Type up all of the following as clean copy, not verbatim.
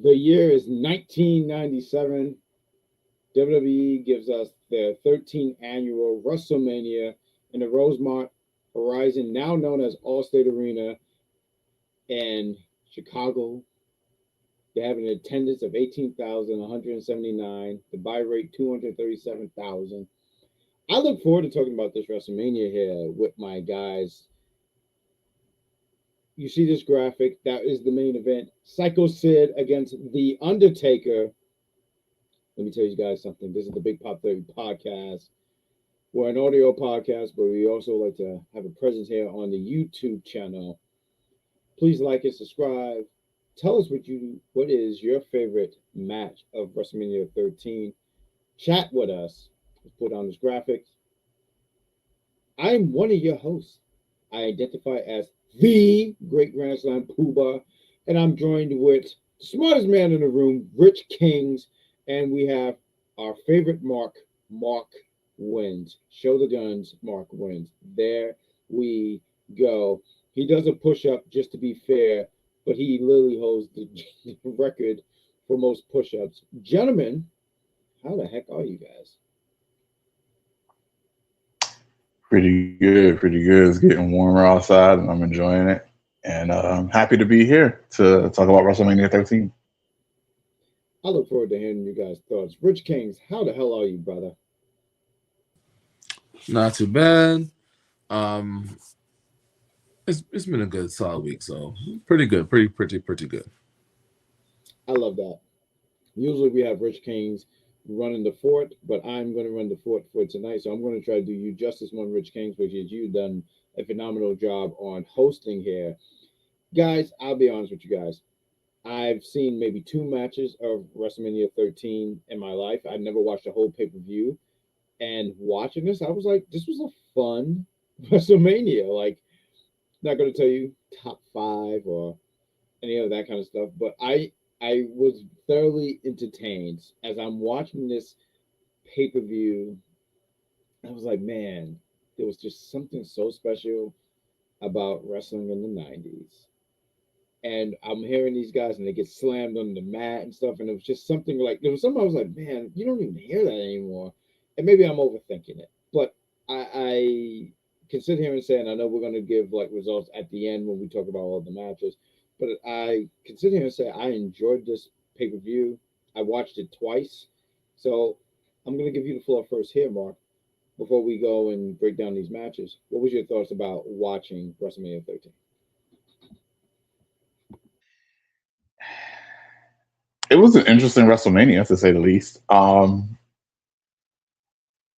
The year is 1997. WWE gives us their 13th annual WrestleMania in the Rosemont Horizon, now known as Allstate Arena in Chicago. They have an attendance of 18,179, the buy rate 237,000. I look forward to talking about this WrestleMania here with my guys. You see this graphic, that is the main event. Sycho Sid against The Undertaker. Let me tell you guys something. This is the Big Pop 30 podcast. We're an audio podcast, but we also like to have a presence here on the YouTube channel. Please like and subscribe. Tell us what is your favorite match of WrestleMania 13. Chat with us. Let's put on this graphic. I'm one of your hosts. I identify as the Great Grand Slam Poobah, and I'm joined with the smartest man in the room, Rich Kings, and we have our favorite Mark wins. Show the guns, Mark wins. There we go. He does a push-up just to be fair, but he literally holds the record for most push-ups. Gentlemen, how the heck are you guys? Pretty good, pretty good. It's getting warmer outside, and I'm enjoying it. And I'm happy to be here to talk about WrestleMania 13. I look forward to hearing you guys' thoughts. Rich Kings, how the hell are you, brother? Not too bad. It's been a good solid week, so pretty good, pretty good. I love that. Usually we have Rich Kings running the fort, but I'm going to run the fort for tonight. So I'm going to try to do you justice, one Rich Kings, because you've done a phenomenal job on hosting here. Guys, I'll be honest with you guys. I've seen maybe 2 matches of WrestleMania 13 in my life. I've never watched a whole pay-per-view. And watching this, I was like, this was a fun WrestleMania. Like, not going to tell you top 5 or any of that kind of stuff, but I was thoroughly entertained as I'm watching this pay-per-view. I was like, man, there was just something so special about wrestling in the 90s. And I'm hearing these guys and they get slammed on the mat and stuff. And it was just something like, there was something I was like, man, you don't even hear that anymore. And maybe I'm overthinking it. But I can sit here and say, and I know we're going to give like results at the end when we talk about all the matches, but I can sit here and say I enjoyed this pay-per-view. I watched it twice. So I'm going to give you the floor first here, Mark, before we go and break down these matches. What was your thoughts about watching WrestleMania 13? It was an interesting WrestleMania, to say the least.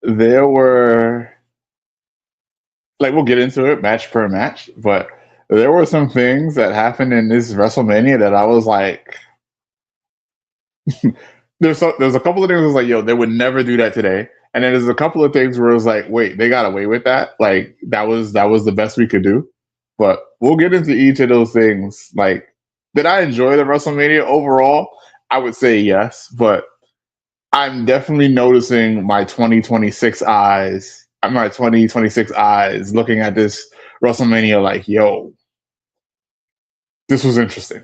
There were, like, we'll get into it match per match, but there were some things that happened in this WrestleMania that I was like, there's a couple of things I was like, yo, they would never do that today. And then there's a couple of things where it was like, wait, they got away with that. Like that was the best we could do. But we'll get into each of those things. Like, did I enjoy the WrestleMania overall? I would say yes, but I'm definitely noticing my 2026 eyes. My 2026 eyes looking at this WrestleMania like, yo, this was interesting.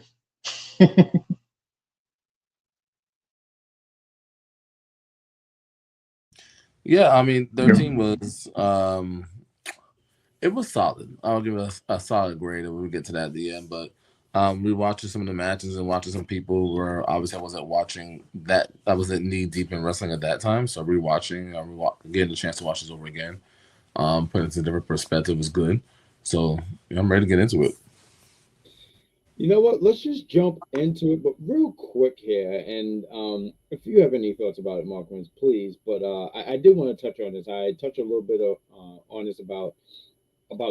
Yeah, I mean, their team was it was solid. I'll give it a solid grade, and we'll get to that at the end. But we watching some of the matches and watching some people where obviously I wasn't watching that. I wasn't knee deep in wrestling at that time, so rewatching, getting the chance to watch this over again, putting it into a different perspective was good. So I'm ready to get into it. You know what? Let's just jump into it, but real quick here. And if you have any thoughts about it, Mark, please. But I did want to touch on this. I touched a little bit on this about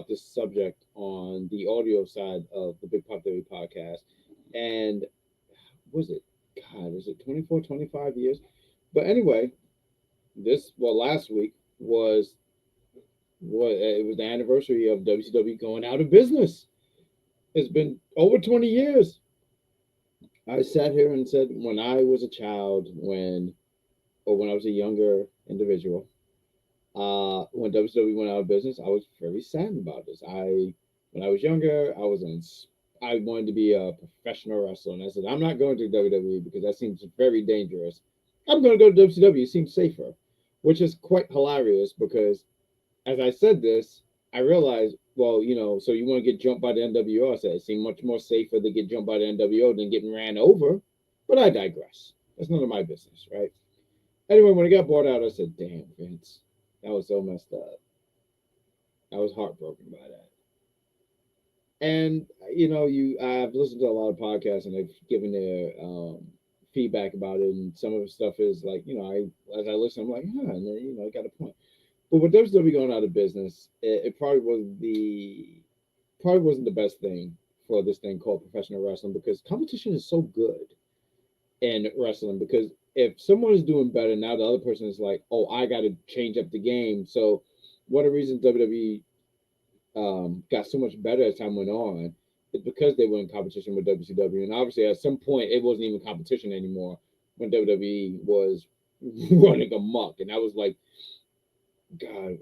this subject on the audio side of the Big Pop Daily podcast. And was it, God, is it 24, 25 years? But anyway, last week was it was the anniversary of WCW going out of business. It's been over 20 years. I sat here and said when I was a child, when I was a younger individual, when WCW went out of business, I was very sad about this. When I was younger, I wanted to be a professional wrestler, and I said I'm not going to WWE because that seems very dangerous. I'm going to go to WCW. It seems safer, which is quite hilarious because as I said this, I realized, well, so you want to get jumped by the NWO? I said it seemed much more safer to get jumped by the NWO than getting ran over. But I digress. That's none of my business, right? Anyway, when I got bought out, I said, damn, Vince, that was so messed up. I was heartbroken by that. And I've listened to a lot of podcasts and they've given their feedback about it, and some of the stuff is like, as I listen, I'm like, and I got a point. But with WWE going out of business, it probably wasn't the best thing for this thing called professional wrestling, because competition is so good in wrestling. Because if someone is doing better now, the other person is like, oh, I got to change up the game. So one of the reasons WWE got so much better as time went on is because they were in competition with WCW. And obviously, at some point, it wasn't even competition anymore when WWE was running amok. And I was like, God,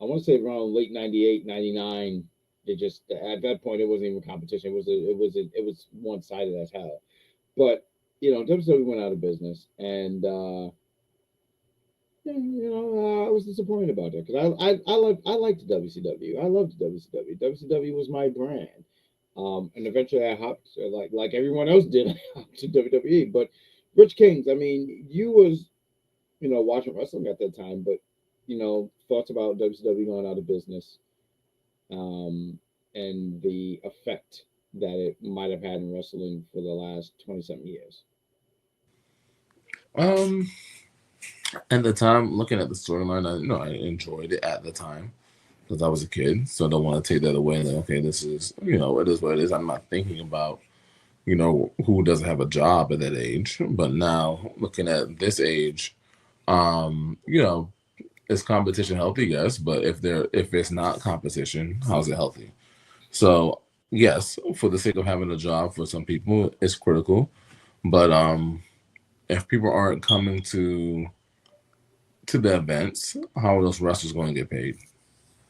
I want to say around late 98, 99. It just, at that point, it wasn't even competition. It was one sided as hell. But WWE went out of business, and I was disappointed about that because I liked WCW. I loved WCW. WCW was my brand. And eventually I hopped, like everyone else did, I hopped to WWE. But Rich Kings, I mean, you was watching wrestling at that time, but thoughts about WCW going out of business, and the effect that it might have had in wrestling for the last 20-something years. At the time, looking at the storyline, I enjoyed it at the time because I was a kid, so I don't want to take that away. Like, okay, this is, it is what it is. I'm not thinking about, who doesn't have a job at that age. But now, looking at this age, is competition healthy? Yes, but if it's not competition, how's it healthy? So yes, for the sake of having a job, for some people, it's critical. But if people aren't coming to the events, how are those wrestlers going to get paid?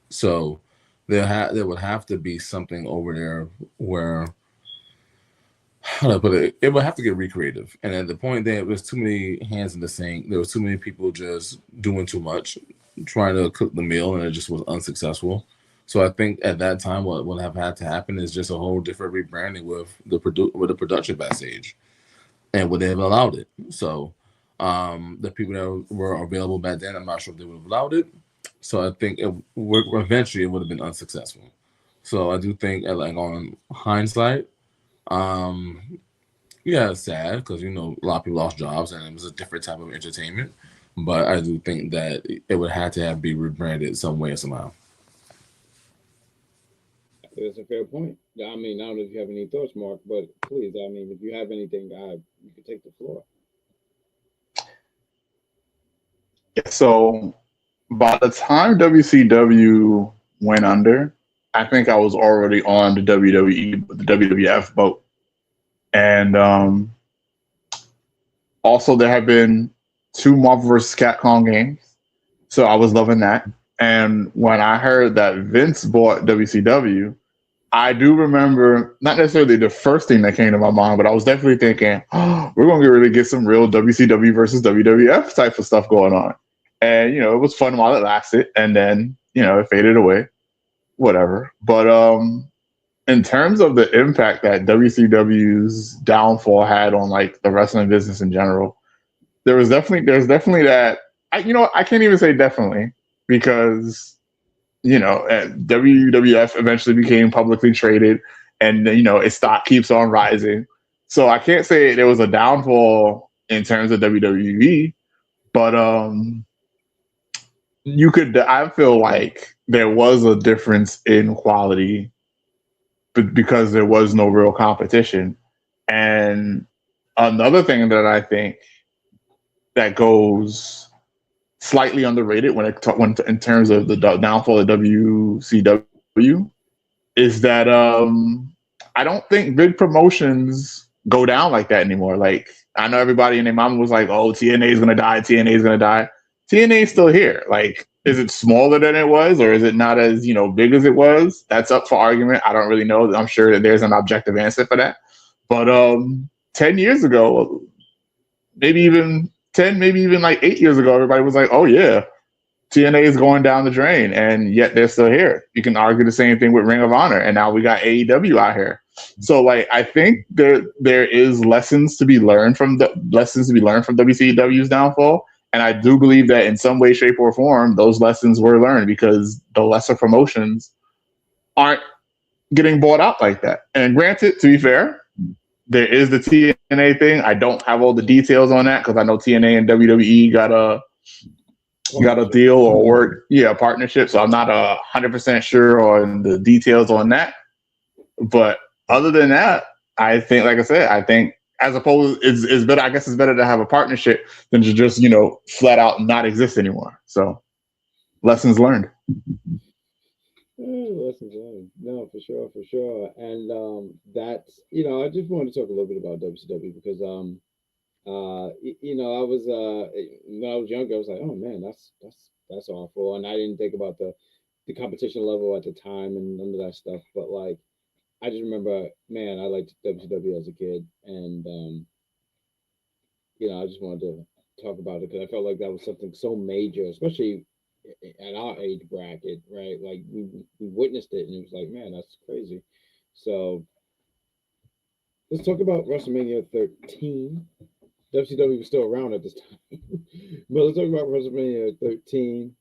So there would have to be something over there where, how do I put it? It would have to get recreative. And at the point there was too many hands in the sink. There was too many people just doing too much, trying to cook the meal, and it just was unsuccessful. So I think at that time, what would have had to happen is just a whole different rebranding with the production backstage, and would they have allowed it? So the people that were available back then, I'm not sure if they would have allowed it. So I think eventually it would have been unsuccessful. So I do think, like, on hindsight, yeah, it's sad because a lot of people lost jobs and it was a different type of entertainment. But I do think that it would have to have be rebranded some way or somehow. That's a fair point. I mean, I don't know if you have any thoughts, Mark, but please, I mean, if you have anything, you can take the floor. Yeah, so by the time WCW went under, I think I was already on the WWE, the WWF boat. And also there have been 2 Marvel vs. Capcom games. So I was loving that. And when I heard that Vince bought WCW, I do remember not necessarily the first thing that came to my mind, but I was definitely thinking, oh, we're going to really get some real WCW versus WWF type of stuff going on. And, it was fun while it lasted. And then, it faded away, whatever. But in terms of the impact that WCW's downfall had on, like, the wrestling business in general, there's definitely that. I can't even say definitely, because WWF eventually became publicly traded, and its stock keeps on rising. So I can't say there was a downfall in terms of WWE, but I feel like there was a difference in quality because there was no real competition. And another thing that I think that goes slightly underrated when in terms of the downfall of WCW is that I don't think big promotions go down like that anymore. Like, I know everybody and their mama was like, "Oh, TNA is gonna die. TNA is gonna die." TNA is still here. Like, Is it smaller than it was, or is it not as big as it was? That's up for argument. I don't really know. I'm sure that there's an objective answer for that. But 10 years ago, maybe even 10, maybe even like 8 years ago, everybody was like, "Oh yeah, TNA is going down the drain," and yet they're still here. You can argue the same thing with Ring of Honor, and now we got AEW out here. So, like, I think there is lessons to be learned from WCW's downfall, and I do believe that in some way, shape, or form, those lessons were learned because the lesser promotions aren't getting bought out like that. And granted, to be fair, there is the TNA thing. I don't have all the details on that because I know TNA and WWE got a deal or partnership. So I'm not 100% sure on the details on that. But other than that, I think, like I said, as opposed, it's better. I guess it's better to have a partnership than to just flat out not exist anymore. So lessons learned. Lessons learned. No, for sure. And that's I just wanted to talk a little bit about WCW because I was when I was younger, I was like, oh man, that's awful, and I didn't think about the competition level at the time and none of that stuff. But like, I just remember, man, I liked WCW as a kid, and I just wanted to talk about it because I felt like that was something so major, especially at our age bracket, right? Like we witnessed it, and it was like, man, that's crazy. So let's talk about WrestleMania 13. WCW was still around at this time. But let's talk about WrestleMania 13.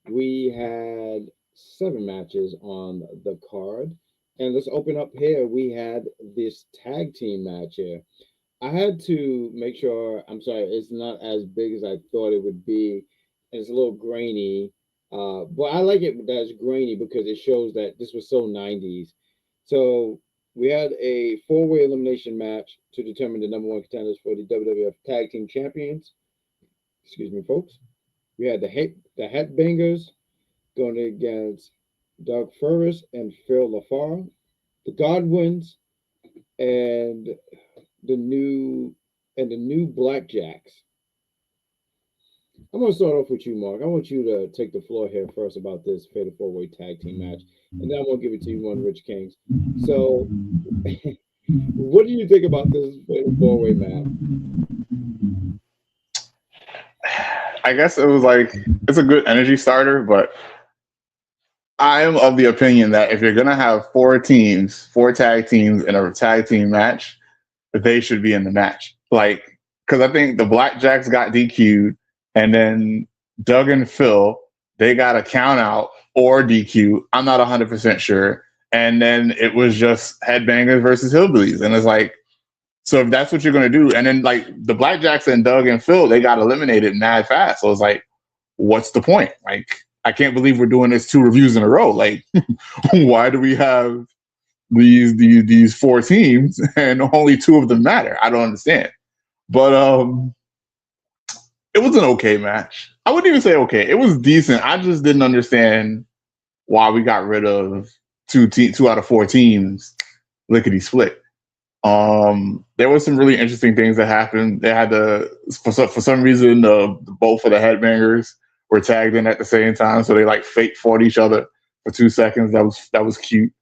We had 7 matches on the card. And let's open up here. We had this tag team match here. I had to make sure, I'm sorry, it's not as big as I thought it would be. And it's a little grainy. But I like it that it's grainy because it shows that this was so 90s. So we had a 4-way elimination match to determine the number 1 contenders for the WWF Tag Team Champions. Excuse me, folks. We had the Headbangers going against Doug Furris and Phil LaFar, the Godwins, and the new Blackjacks. I'm going to start off with you, Mark. I want you to take the floor here first about this fatal 4-way tag team match, and then I'm going to give it to you, one Rich Kings. So, what do you think about this fatal 4-way match? I guess it was like, it's a good energy starter, but I am of the opinion that if you're going to have 4 tag teams in a tag team match, they should be in the match. Like, because I think the Blackjacks got DQ'd, and then Doug and Phil, they got a count out or DQ. I'm not 100% sure. And then it was just Headbangers versus Hillbillies. And it's like, so if that's what you're going to do, and then like the Blackjacks and Doug and Phil, they got eliminated mad fast. So it's like, what's the point? Like, I can't believe we're doing this 2 reviews in a row. Like, why do we have these 4 teams and only 2 of them matter? I don't understand. But it was an okay match. I wouldn't even say okay. It was decent. I just didn't understand why we got rid of 2 out of 4 teams lickety split. There was some really interesting things that happened. They had for some reason both of the Headbangers were tagged in at the same time, so they like fake fought each other for 2 seconds. That was cute.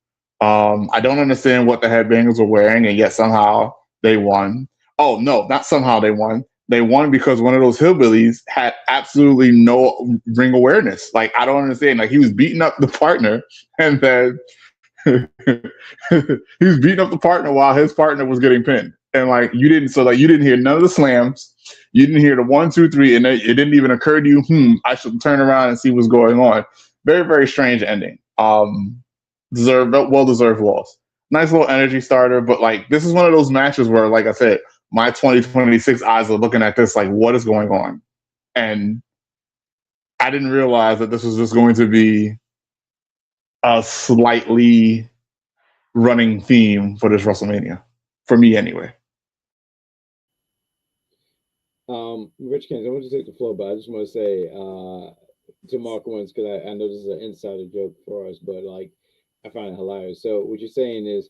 I don't understand what the Headbangers were wearing, and yet somehow they won. Oh no, not somehow they won. They won because one of those hillbillies had absolutely no ring awareness. Like, I don't understand. Like, he was beating up the partner, and then he was beating up the partner while his partner was getting pinned. And like, you didn't hear none of the slams. You didn't hear the 1, 2, 3, and it didn't even occur to you, I should turn around and see what's going on. Very, very strange ending. Well-deserved loss. Nice little energy starter, but like, this is one of those matches where, like I said, my 2026 eyes are looking at this like, what is going on? And I didn't realize that this was just going to be a slightly running theme for this WrestleMania, for me anyway. Rich Kings, I want you to take the floor, but I just want to say to Mark Wins, because I know this is an insider joke for us, but like, I find it hilarious. So what you're saying is,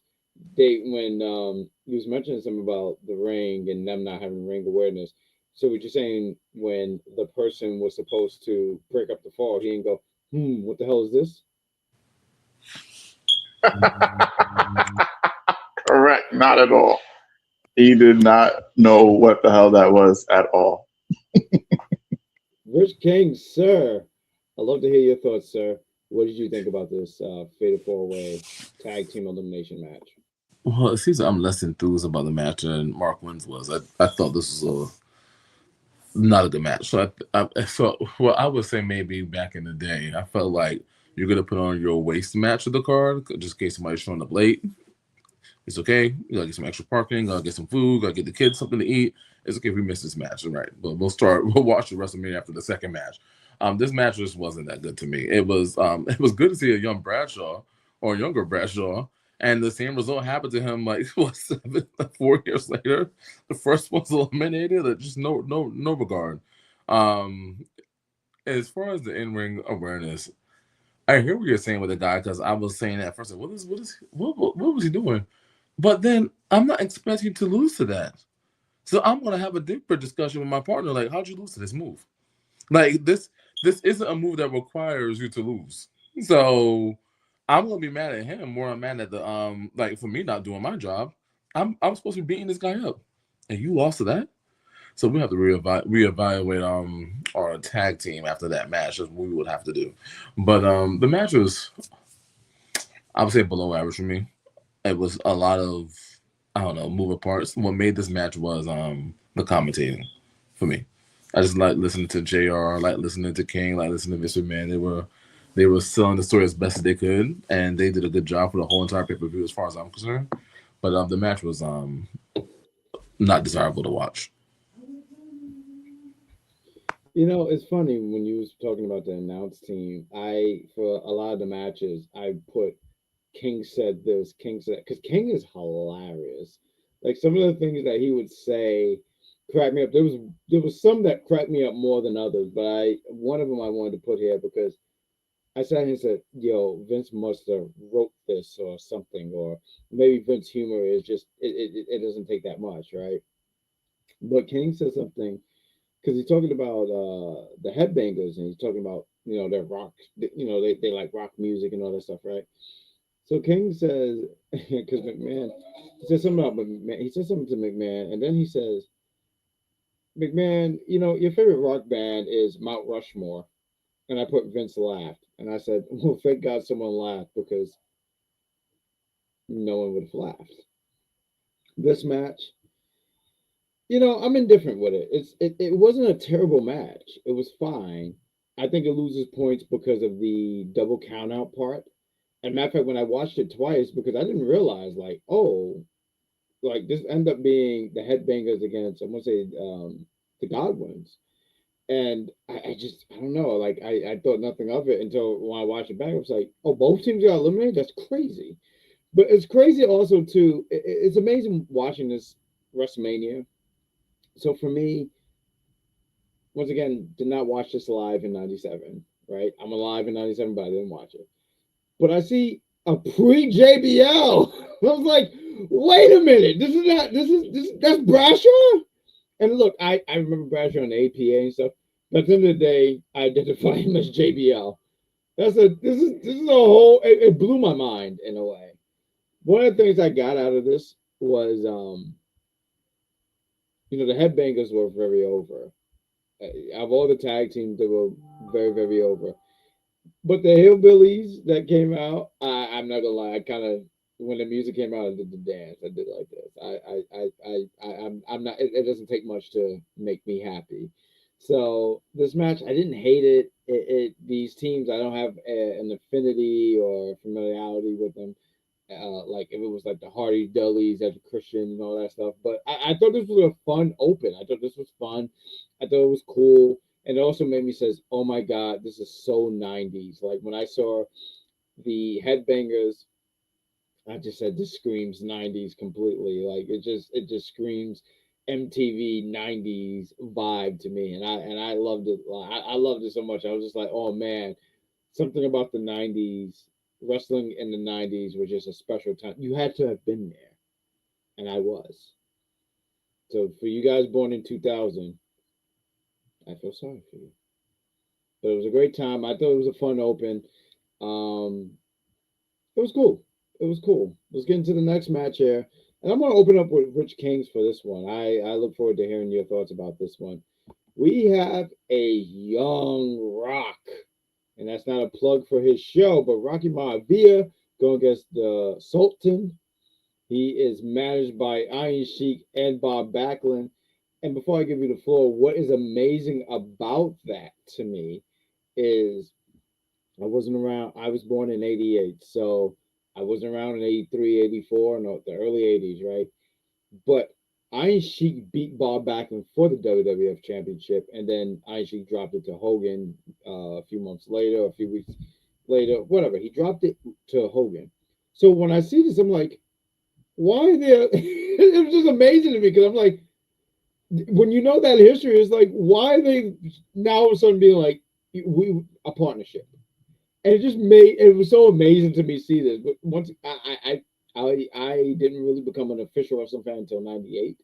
when he was mentioning something about the ring and them not having ring awareness, So what you're saying, when the person was supposed to break up the fall, he didn't go, what the hell is this? Correct. Not at all. He did not know what the hell that was at all. Rich King, sir. I'd love to hear your thoughts, sir. What did you think about this Fatal 4-Way Tag Team Elimination match? Well, it seems like I'm less enthused about the match than Mark Wins was. I thought this was not a good match. So I felt, well, I would say maybe back in the day, I felt like you're gonna put on your waste match of the card just in case somebody's showing up late. It's okay. You gotta get some extra parking. Gotta get some food. Gotta get the kids something to eat. It's okay if we miss this match. All right, but we'll watch the WrestleMania after the second match. This match just wasn't that good to me. It was it was good to see a young Bradshaw or a younger Bradshaw, and the same result happened to him like what 4 years later. The first one's eliminated. Just no regard. Um, as far as the in ring awareness, I hear what you're saying with the guy because I was saying that first. Like, what was he doing? But then I'm not expecting to lose to that. So I'm gonna have a deeper discussion with my partner. Like, how'd you lose to this move? Like this isn't a move that requires you to lose. So I'm gonna be mad at him more. I'm mad at the like for me not doing my job. I'm supposed to be beating this guy up, and you lost to that. So we have to reevaluate our tag team after that match. That's what we would have to do. But the match was, I would say, below average for me. It was a lot of, I don't know, moving parts. What made this match was the commentating for me. I just like listening to JR, like listening to King, like listening to Vince McMahon. They were selling the story as best as they could, and they did a good job for the whole entire pay-per-view as far as I'm concerned. But the match was not desirable to watch. You know, it's funny when you was talking about the announce team. I for a lot of the matches, I put King said this, King said because King is hilarious. Like some of the things that he would say cracked me up. There was some that cracked me up more than others, but I one of them I wanted to put here because I sat here and said, "Yo, Vince must have wrote this or something, or maybe Vince humor is just it doesn't take that much, right?" But King said something because he's talking about the headbangers and he's talking about their rock, they like rock music and all that stuff, right? So King says, because McMahon, he says something about McMahon. He says something to McMahon, and then he says, McMahon, your favorite rock band is Mount Rushmore. And I put Vince laughed. And I said, well, thank God someone laughed because no one would have laughed. This match, I'm indifferent with it. It wasn't a terrible match. It was fine. I think it loses points because of the double count out part. And matter of fact, when I watched it twice, because I didn't realize, like, oh, like this ended up being the headbangers against, I'm gonna say, the Godwins. And I don't know, like I thought nothing of it until when I watched it back. I was like, oh, both teams got eliminated. That's crazy. But it's crazy also too. It's amazing watching this WrestleMania. So for me, once again, did not watch this live in '97. Right, I'm alive in '97, but I didn't watch it. But I see a pre JBL. I was like, wait a minute, this is not this that's Bradshaw. And look, I remember Bradshaw on the APA and stuff. But at the end of the day, I identify him as JBL. This is a whole. It blew my mind in a way. One of the things I got out of this was the headbangers were very over. Of all the tag teams, they were very very over. But the hillbillies that came out, I'm not gonna lie, I kind of when the music came out, I did the dance. I did like this. I'm not. It doesn't take much to make me happy. So this match, I didn't hate it. These teams, I don't have an affinity or familiarity with them. Like if it was like the Hardy Dudleys as a Christian and all that stuff. But I thought this was a fun open. I thought this was fun. I thought it was cool. And it also made me says, "Oh my God, this is so '90s." Like when I saw the headbangers, I just said this screams '90s completely. Like it just screams MTV '90s vibe to me, and I loved it. I loved it so much. I was just like, "Oh man, something about the '90s wrestling in the '90s was just a special time. You had to have been there, and I was." So for you guys born in 2000. I feel sorry for you. But it was a great time. I thought it was a fun open. Um, it was cool. It was cool. Let's get into the next match here. And I'm going to open up with Rich Kings for this one. I look forward to hearing your thoughts about this one. We have a young Rock, and that's not a plug for his show, but Rocky Maivia going against the Sultan. He is managed by Iron Sheik and Bob Backlund. And before I give you the floor, what is amazing about that to me is I wasn't around. I was born in 88, so I wasn't around in 83, 84, no, the early 80s, right? But Iron Sheik beat Bob Backlund for the WWF Championship, and then Iron Sheik dropped it to Hogan a few months later, a few weeks later, whatever. He dropped it to Hogan. So when I see this, I'm like, why there? It was just amazing to me because I'm like, when you know that history, it's like, why are they now all of a sudden being like, we a partnership? And it just made it was so amazing to me see this. But once I didn't really become an official wrestling fan until '98,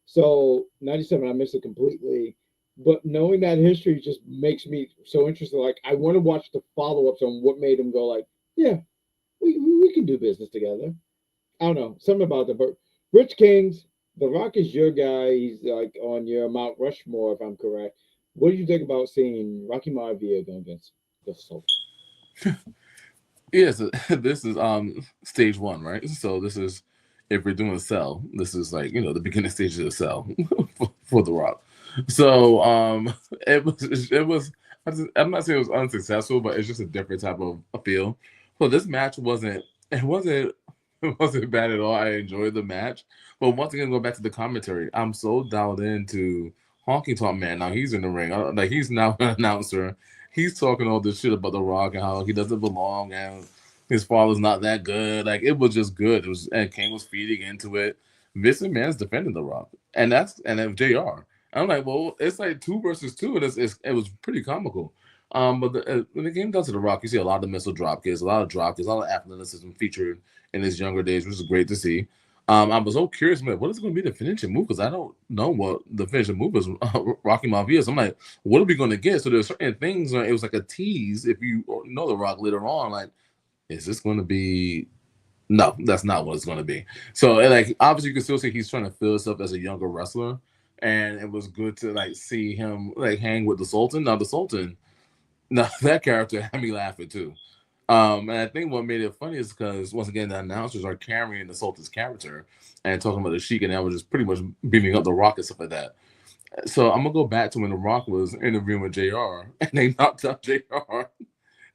so '97 I missed it completely. But knowing that history just makes me so interested. Like I want to watch the follow ups on what made him go like, yeah, we can do business together. I don't know something about that. But Rich Kings, The Rock is your guy. He's like on your Mount Rushmore, if I'm correct. What do you think about seeing Rocky Maivia go against the Sultan? Yes, this is stage one, right? So this is if we're doing a cell, this is like the beginning stage of the cell for The Rock. So it was I'm not saying it was unsuccessful, but it's just a different type of appeal. So this match wasn't it wasn't it wasn't bad at all. I enjoyed the match, but once again, go back to the commentary. I'm so dialed into Honky Tonk Man. Now he's in the ring, like he's now an announcer. He's talking all this shit about The Rock and how he doesn't belong and his father's not that good. Like it was just good. It was and King was feeding into it. Vince McMahon's defending The Rock, and then JR. I'm like, well, it's like 2 versus 2, and it was pretty comical. But when the game does to The Rock, you see a lot of missile drop kicks, a lot of drop kicks, a lot of athleticism featured in his younger days, which is great to see. I was so curious, man, what is going to be the finishing move? Because I don't know what the finishing move is. Rocky Maivia. So I'm like, what are we going to get? So there's certain things. It was like a tease. If you know The Rock later on, like, is this going to be? No, that's not what it's going to be. So like, obviously, you can still see he's trying to feel himself as a younger wrestler, and it was good to like see him like hang with the Sultan. Now the Sultan, now that character had me laughing too. And I think what made it funny is because once again the announcers are carrying the Sultan's character and talking about the Sheik, and that was just pretty much beaming up The Rock and stuff like that. So I'm gonna go back to when The Rock was interviewing with JR and they knocked out JR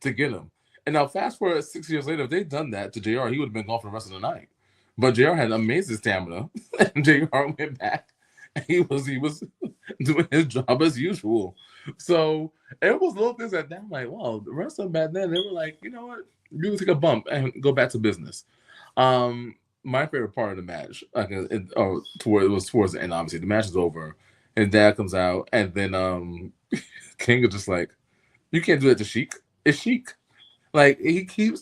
to get him. And now fast forward 6 years later, if they'd done that to JR, he would have been gone for the rest of the night. But JR had amazing stamina, and JR went back. And he was doing his job as usual. So it was little things like that. I'm like, wow, the rest of them back then, they were like, you know what? You can take a bump and go back to business. My favorite part of the match, it was towards the end, obviously. The match is over, and Dad comes out, and then King is just like, you can't do that to Sheik. It's Sheik. Like he keeps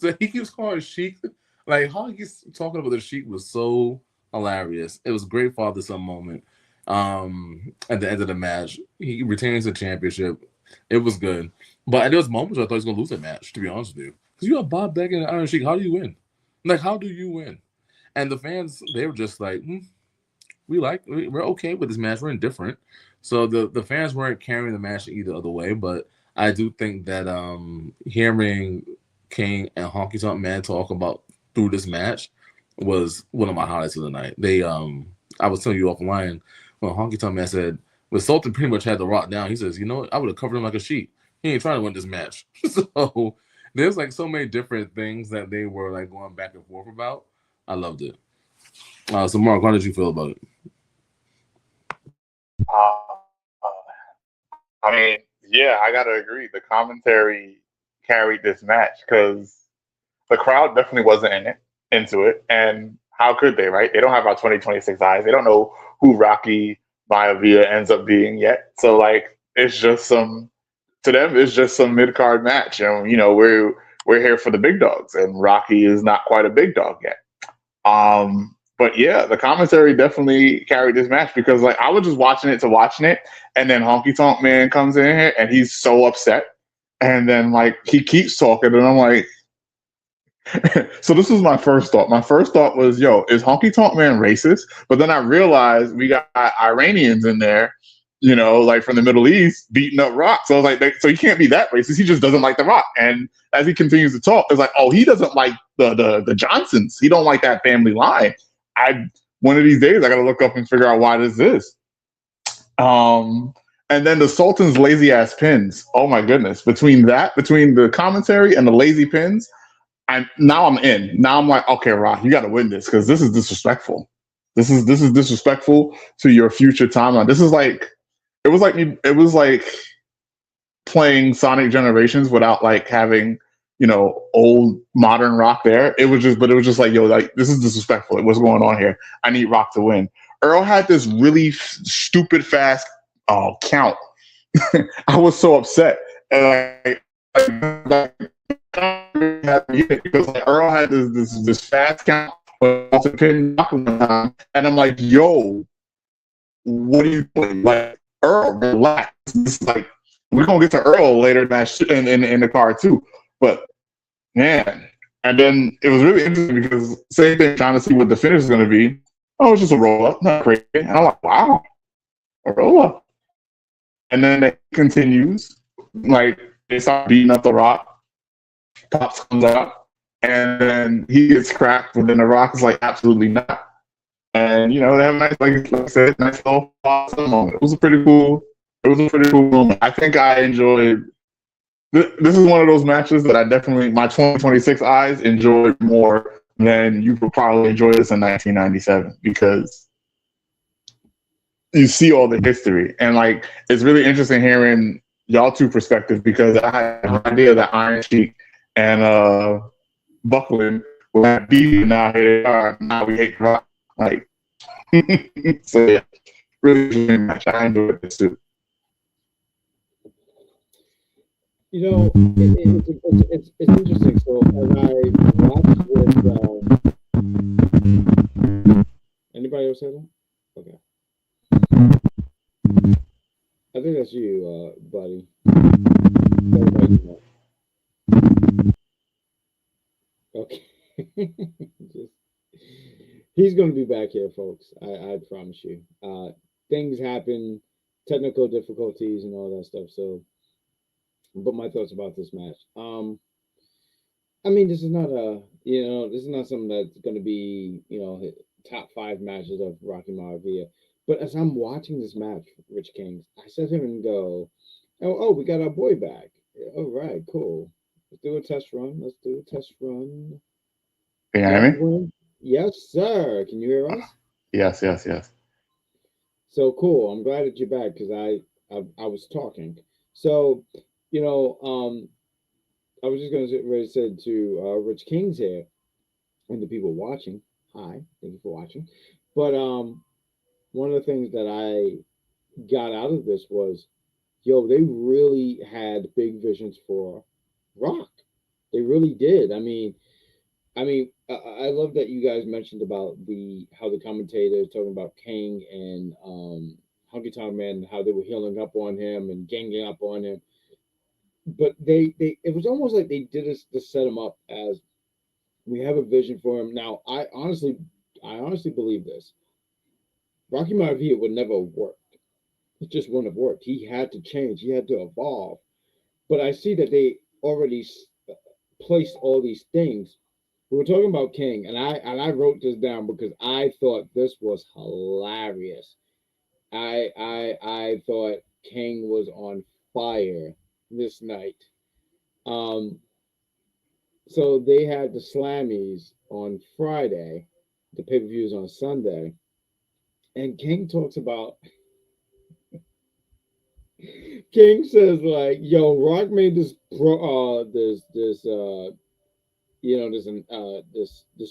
calling Sheik. Like how he's talking about the Sheik was so hilarious. It was a great father son moment. At the end of the match, he retains the championship. It was good, but there was moments where I thought he was gonna lose that match. To be honest with you, because you have Bob Beck and Iron Sheik. How do you win? Like how do you win? And the fans, they were just like, we're okay with this match. We're indifferent. So the fans weren't carrying the match either other way, but I do think that hearing King and Honky Tonk Man talk about through this match was one of my highlights of the night. I was telling you offline when Honky Tonk Man said, when Sultan pretty much had The Rock down, he says, you know what, I would have covered him like a sheep. He ain't trying to win this match. So there's like so many different things that they were like going back and forth about. I loved it. So Mark, how did you feel about it? I mean, yeah, I gotta agree. The commentary carried this match because the crowd definitely wasn't into it, and how could they, right? They don't have our 2026 eyes. They don't know who Rocky Maivia ends up being yet. So like, it's just to them, it's just some mid card match, and we're here for the big dogs, and Rocky is not quite a big dog yet. But yeah, the commentary definitely carried this match because like I was just watching it to watching it, and then Honky Tonk Man comes in here and he's so upset, and then like he keeps talking, and I'm like, so this was my first thought. My first thought was, yo, is Honky Tonk Man racist? But then I realized we got Iranians in there, you know, like from the Middle East beating up Rock. So I was like, so he can't be that racist. He just doesn't like the Rock. And as he continues to talk, it's like, oh, he doesn't like the Johnsons. He don't like that family line. One of these days I gotta look up and figure out why this is. And then the Sultan's lazy ass pins. Oh my goodness. Between the commentary and the lazy pins, I'm in. Now I'm like, okay, Rock, you got to win this because this is disrespectful. This is disrespectful to your future timeline. This is like, it was like playing Sonic Generations without like having, you know, old modern Rock there. It was just like, yo, like this is disrespectful. What's going on here? I need Rock to win. Earl had this really stupid fast count. I was so upset. And because like Earl had this fast count and I'm like, yo, what are you doing? Like Earl, relax. It's like we're gonna get to Earl later in the car too. But man, and then it was really interesting because same thing trying to see what the finish is gonna be. Oh, it's just a roll up, not crazy. And I'm like, wow, a roll up. And then it continues, like they start beating up the Rock. Pops comes out, and then he gets cracked, but then the Rock is like, absolutely not. And you know, they have a nice, like I said, nice little moment. It was a pretty cool moment. I think I enjoyed. This is one of those matches that I definitely, my 2026 eyes enjoyed more than you would probably enjoy this in 1997 because you see all the history, and like it's really interesting hearing y'all two perspectives because I had an idea that Iron Sheik and Buckland will have beef, and now here they are. Now we hate Rock. Like, so yeah, really interesting match. I enjoyed this too. You know, it's interesting. So as I watched with anybody else say that? Okay, I think that's you, buddy. Okay. Just, he's going to be back here, folks. I promise you. Things happen, technical difficulties and all that stuff. So, but my thoughts about this match. I mean, this is not this is not something that's going to be, top 5 matches of Rocky Maivia. But as I'm watching this match, Rich Kings, I sit here and go, oh, we got our boy back. All right, cool. Let's do a test run. Can you hear me? Yes, sir. Can you hear us? Yes. So cool. I'm glad that you're back because I was talking. So, I was just going to say to Rich Kings here and the people watching, hi, thank you for watching. But one of the things that I got out of this was, yo, they really had big visions for Rock. They really did. I mean, I love that you guys mentioned about how the commentators talking about King and Honky Tonk Man, how they were healing up on him and ganging up on him. But they it was almost like they did this to set him up as we have a vision for him. Now, I honestly believe this. Rocky Maivia would never have worked. It just wouldn't have worked. He had to change. He had to evolve. But I see that they already placed all these things. We were talking about King, and I wrote this down because I thought this was hilarious. I thought King was on fire this night. Um, so they had the Slammies on Friday, the pay-per-views on Sunday, and King talks about. King says like, "Yo, Rock made this this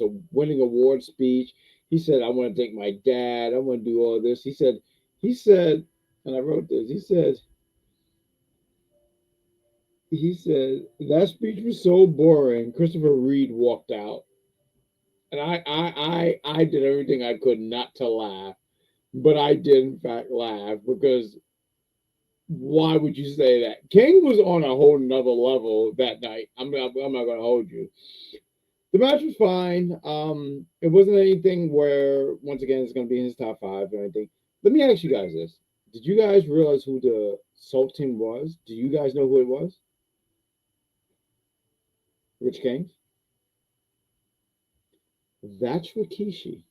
a winning award speech. He said, I want to thank my dad. I want to do all this. He said, and I wrote this. He said that speech was so boring. Christopher Reed walked out. and I did everything I could not to laugh, but I did in fact laugh because why would you say that? King was on a whole nother level that night. I'm not gonna hold you. The match was fine. It wasn't anything where once again it's gonna be in his top five or anything. Let me ask you guys this: did you guys realize who the Sultan was? Do you guys know who it was? Rich Kings. That's Rikishi.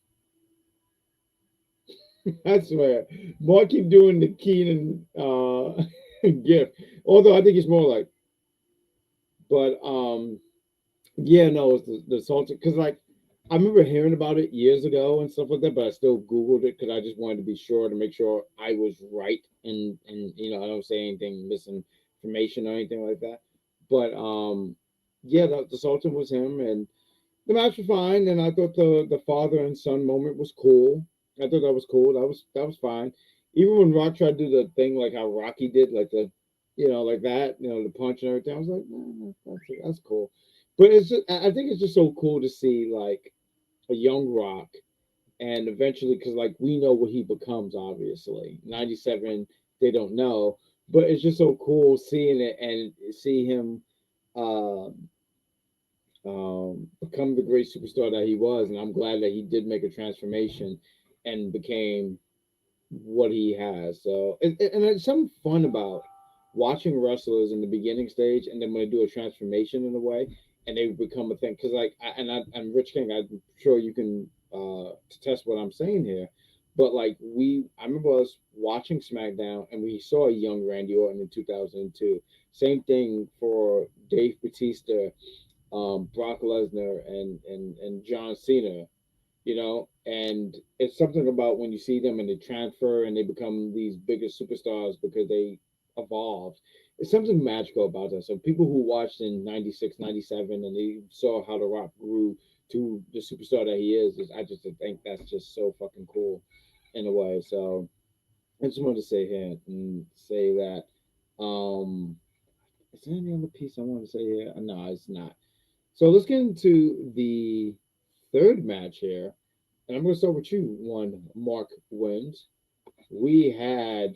I swear. Mark keep doing the Keenan gift. Although I think it's more like, but yeah, no, it's the Sultan because like I remember hearing about it years ago and stuff like that, but I still Googled it because I just wanted to be sure to make sure I was right and I don't say anything misinformation or anything like that. But yeah, the Sultan was him and the match was fine, and I thought the father and son moment was cool. I thought that was cool. That was fine. Even when Rock tried to do the thing like how Rocky did, like like that, the punch and everything. I was like, that's cool. But I think it's just so cool to see like a young Rock, and eventually, because like we know what he becomes. Obviously, 97, they don't know, but it's just so cool seeing it and see him. Um, become the great superstar that he was, and I'm glad that he did make a transformation and became what he has. So, and there's something fun about watching wrestlers in the beginning stage, and then when they do a transformation in a way, and they become a thing. Because like, I'm Rich King. I'm sure you can test what I'm saying here. But like I remember us watching SmackDown, and we saw a young Randy Orton in 2002. Same thing for Dave Batista, Brock Lesnar and John Cena, and it's something about when you see them and they transfer and they become these bigger superstars because they evolved. It's something magical about that. So people who watched in 96, 97, and they saw how The Rock grew to the superstar that he is I just think that's just so fucking cool in a way. So I just wanted to say here and say that. Is there any other piece I want to say here? No, it's not. So let's get into the third match here. And I'm going to start with you, one Mark Wins. We had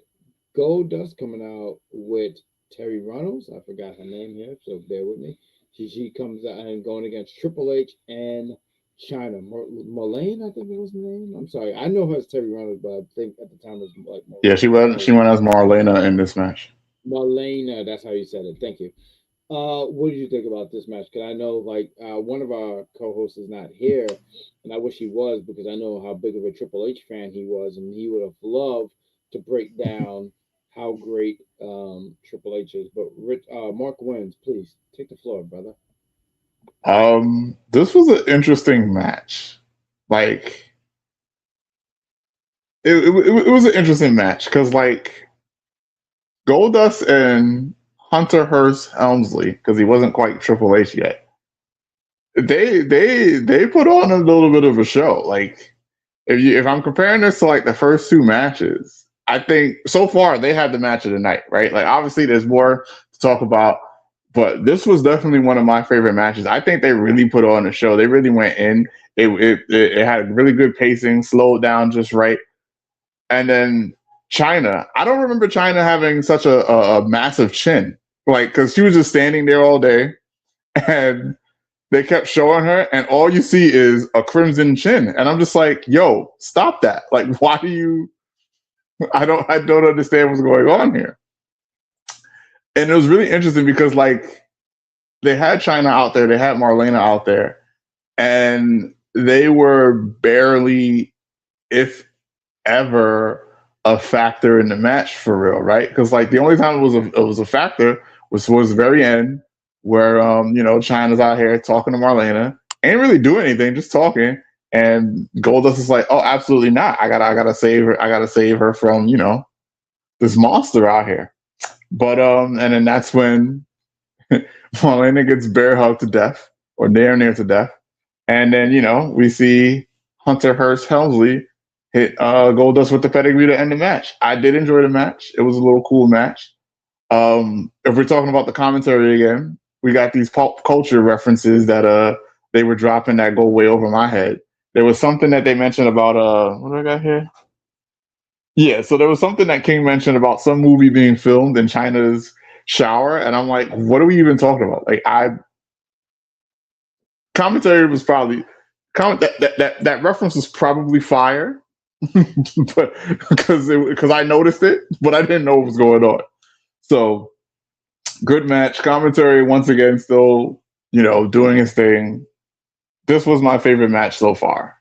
Goldust coming out with Terry Runnels. I forgot her name here, so bear with me. She comes out and going against Triple H and China. Marlene, I think it was the name. I'm sorry. I know her as Terry Runnels, but I think at the time it was like Yeah, she went as Marlena in this match. Marlena, that's how you said it. Thank you. What did you think about this match? Because I know, like, one of our co-hosts is not here, and I wish he was because I know how big of a Triple H fan he was, and he would have loved to break down how great Triple H is. But Mark Wins, please take the floor, brother. This was an interesting match. Like, it was an interesting match because like Goldust and Hunter Hearst Helmsley, because he wasn't quite Triple H yet. They put on a little bit of a show. Like if I'm comparing this to like the first two matches, I think so far they had the match of the night, right? Like obviously there's more to talk about, but this was definitely one of my favorite matches. I think they really put on a show. They really went in. It had really good pacing, slowed down just right, and then China. I don't remember China having such a massive chin, like because she was just standing there all day, and they kept showing her, and all you see is a crimson chin, and I'm just like, "Yo, stop that! Like, why do you?" I don't understand what's going on here. And it was really interesting because like they had China out there, they had Marlena out there, and they were barely, if ever, a factor in the match for real, right? Because like the only time it was a factor was towards the very end where China's out here talking to Marlena, ain't really doing anything, just talking, and Goldust is like, oh, absolutely not. I gotta save her. I gotta save her from this monster out here. But and then that's when Marlena gets bear hugged to death, or near to death. And then, we see Hunter Hearst Helmsley hit Goldust with the pedigree to end the match. I did enjoy the match. It was a little cool match. If we're talking about the commentary again, we got these pop culture references that they were dropping that go way over my head. There was something that they mentioned about what do I got here? Yeah, so there was something that King mentioned about some movie being filmed in China's shower, and I'm like, what are we even talking about? Like, I commentary was probably that reference was probably fire, but because I noticed it, but I didn't know what was going on. So good match. Commentary once again, still doing his thing. This was my favorite match so far.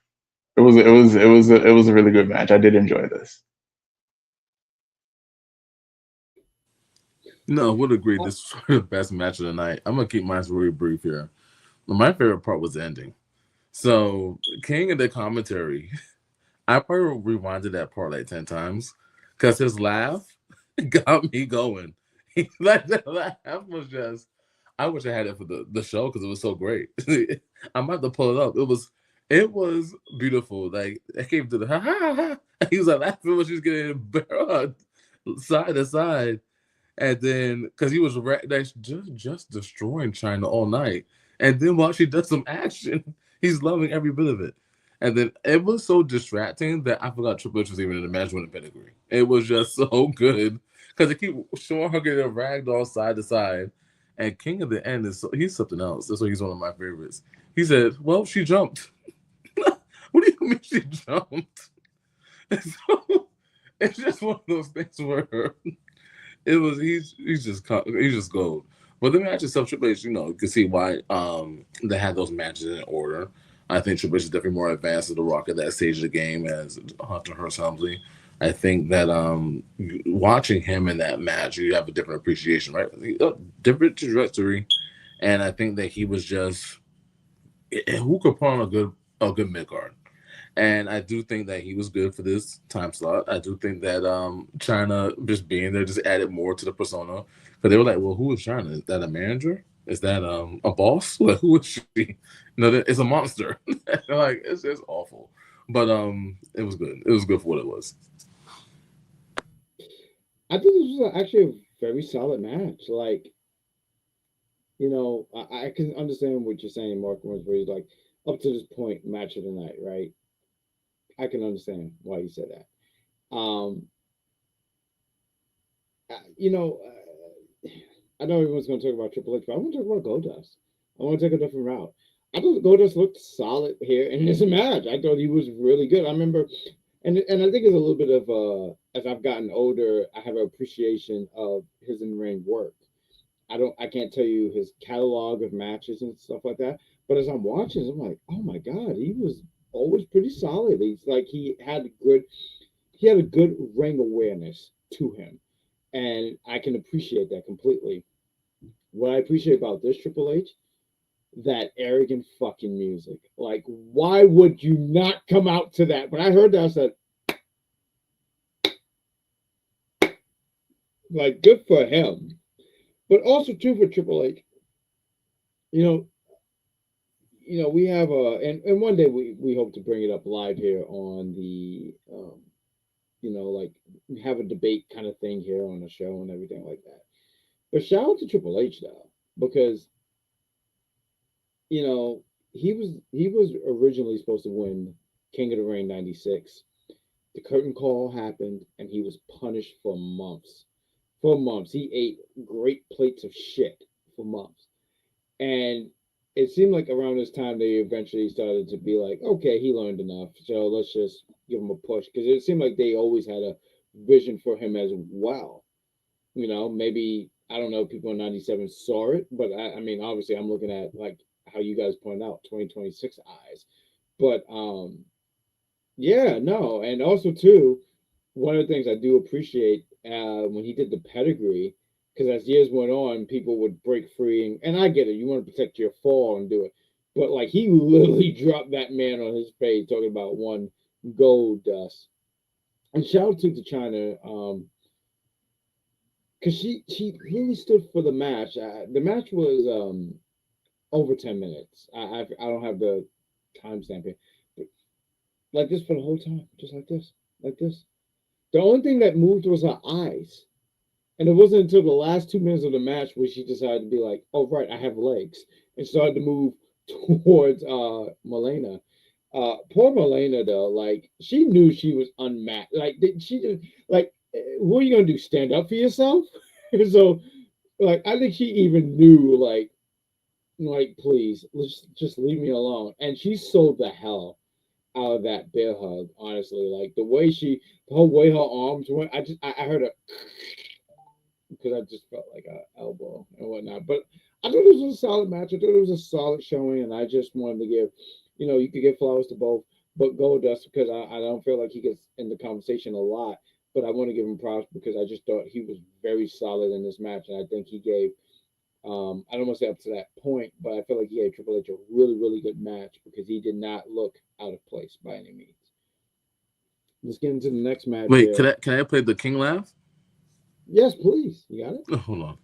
It was a really good match. I did enjoy this. No, I would agree. This was the best match of the night. I'm gonna keep mine really brief here. My favorite part was the ending. So King of the commentary, I probably rewinded that part like 10 times because his laugh got me going. Like that laugh was just. I wish I had it for the show because it was so great. I'm about to pull it up. It was beautiful. Like I came to the ha ha ha. He was like laughing when she was getting barreled side to side. And then, because he was just destroying China all night. And then while she does some action, he's loving every bit of it. And then it was so distracting that I forgot Triple H was even in the match with a pedigree. It was just so good because they keep showing her getting ragged all side to side. And King of the End he's something else. That's why he's one of my favorites. He said, "Well, she jumped." What do you mean she jumped? And so it's just one of those things where he's just gold. But the match itself, Triple H, you can see why they had those matches in order. I think Triple H is definitely more advanced to the Rock at that stage of the game as Hunter Hearst Helmsley. I think that watching him in that match, you have a different appreciation, right? Different trajectory, and I think that he was just who could put on a good mid card. And I do think that he was good for this time slot. I do think that China just being there just added more to the persona. Because they were like, well, who is China? Is that a manager? Is that a boss? Like, who is she? No, it's a monster. Like, it's awful. But it was good. It was good for what it was. I think this was actually a very solid match. Like, I can understand what you're saying, Mark, where he's like, up to this point, match of the night, right? I can understand why you said that. You know, I know everyone's going to talk about Triple H, but I want to talk about Goldust. I want to take a different route. I thought Goldust looked solid here in this match. I thought he was really good. I remember, and I think it's a little bit of as I've gotten older, I have an appreciation of his in ring work. I can't tell you his catalog of matches and stuff like that, but as I'm watching, I'm like, oh my god, he was always pretty solid. He's like he had a good ring awareness to him, and I can appreciate that completely. What I appreciate about this Triple H, that arrogant fucking music. Like, why would you not come out to that? When I heard that, I said, like, good for him. But also too for Triple H, you know, we have and one day we hope to bring it up live here on the like have a debate kind of thing here on the show and everything like that. But shout out to Triple H though, because he was originally supposed to win King of the Ring '96. The curtain call happened and he was punished for months. For months. He ate great plates of shit for months. And it seemed like around this time they eventually started to be like, okay, he learned enough, so let's just give him a push, because it seemed like they always had a vision for him as well. Maybe I don't know. People in '97 saw it, but I mean, obviously, I'm looking at like how you guys point out 2026 eyes. But yeah, no, and also too, one of the things I do appreciate when he did the pedigree, because as years went on, people would break free, and I get it. You want to protect your fall and do it, but like he literally dropped that man on his face talking about one gold dust. And shout out to China, because she really stood for the match. The match was over 10 minutes. I don't have the timestamp here, but like this for the whole time, just like this. The only thing that moved was her eyes. And it wasn't until the last 2 minutes of the match where she decided to be like, oh, right, I have legs. And started to move towards Melena. Poor Melena though, like she knew she was unmatched. Like she just like, what are you gonna do? Stand up for yourself? So like I think she even knew like please let's just leave me alone. And she sold the hell out of that bear hug. Honestly, like the whole way her arms went. I heard a because I just felt like a elbow and whatnot. But I thought it was a solid match. I thought it was a solid showing, and I just wanted to give, you could give flowers to both, but Goldust because I don't feel like he gets in the conversation a lot. But I want to give him props because I just thought he was very solid in this match, and I think he gave. I don't want to say up to that point, but I feel like he gave Triple H a really, really good match because he did not look out of place by any means. Let's get into the next match. Wait, Here. can I play the King laugh? Yes, please. You got it. Oh, hold on.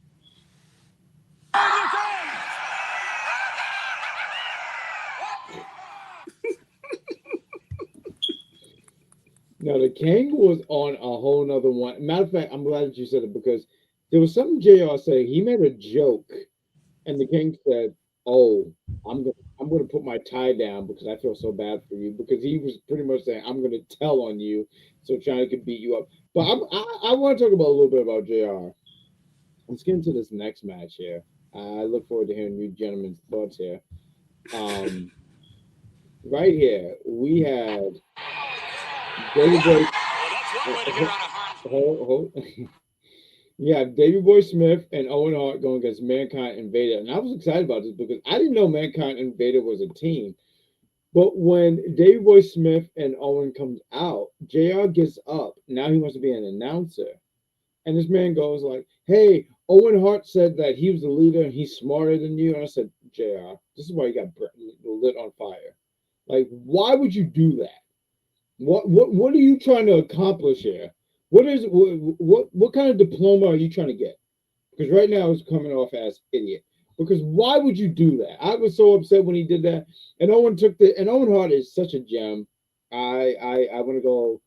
No, the King was on a whole nother one. Matter of fact, I'm glad that you said it because there was something JR saying. He made a joke, and the King said, "Oh, I'm gonna put my tie down because I feel so bad for you." Because he was pretty much saying, "I'm gonna tell on you, so China can beat you up." But I want to talk about a little bit about JR. Let's get into this next match here. I look forward to hearing you gentlemen's thoughts here. Um, right here, we had David Boy. Hold. Yeah, Davey Boy Smith and Owen Hart going against Mankind and Vader. And I was excited about this because I didn't know Mankind and Vader was a team. But when Davey Boy Smith and Owen comes out, JR gets up. Now he wants to be an announcer. And this man goes like, "Hey, Owen Hart said that he was the leader and he's smarter than you." And I said, "JR, this is why you got lit on fire. Like, why would you do that? What are you trying to accomplish here? What kind of diploma are you trying to get? Because right now it's coming off as idiot. Because why would you do that? I was so upset when he did that. And Owen Hart is such a gem. I want to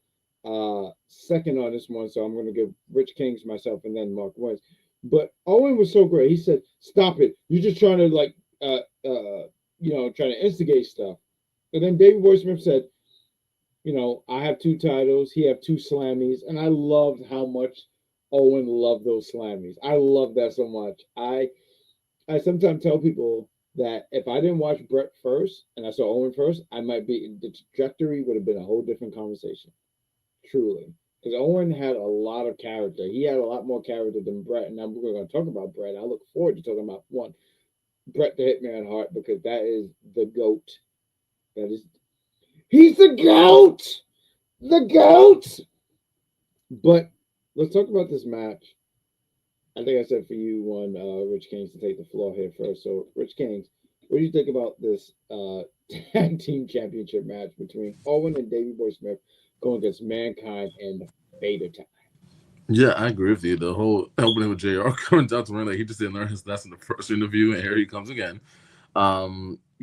go second on this one, so I'm going to give Rich Kings myself and then Mark wins. But Owen was so great. He said, "Stop it! You're just trying to trying to instigate stuff." And then David Boy Smith said, "I have two titles. He have two Slammies," and I loved how much Owen loved those Slammies. I love that so much. I sometimes tell people that if I didn't watch Bret first and I saw Owen first, I might be the trajectory would have been a whole different conversation. Truly. Because Owen had a lot of character. He had a lot more character than Bret. And now we're going to talk about Bret. I look forward to talking about one, Bret the Hitman Hart, because that is the GOAT. He's the GOAT! The GOAT! But let's talk about this match. I think I said for you one, Rich Kings, to take the floor here first. So, Rich Kings, what do you think about this tag team championship match between Owen and Davey Boy Smith going against Mankind and Vader time? Yeah, I agree with you. The whole opening with JR coming down to ring, like he just didn't learn his lesson in the first interview, and here he comes again.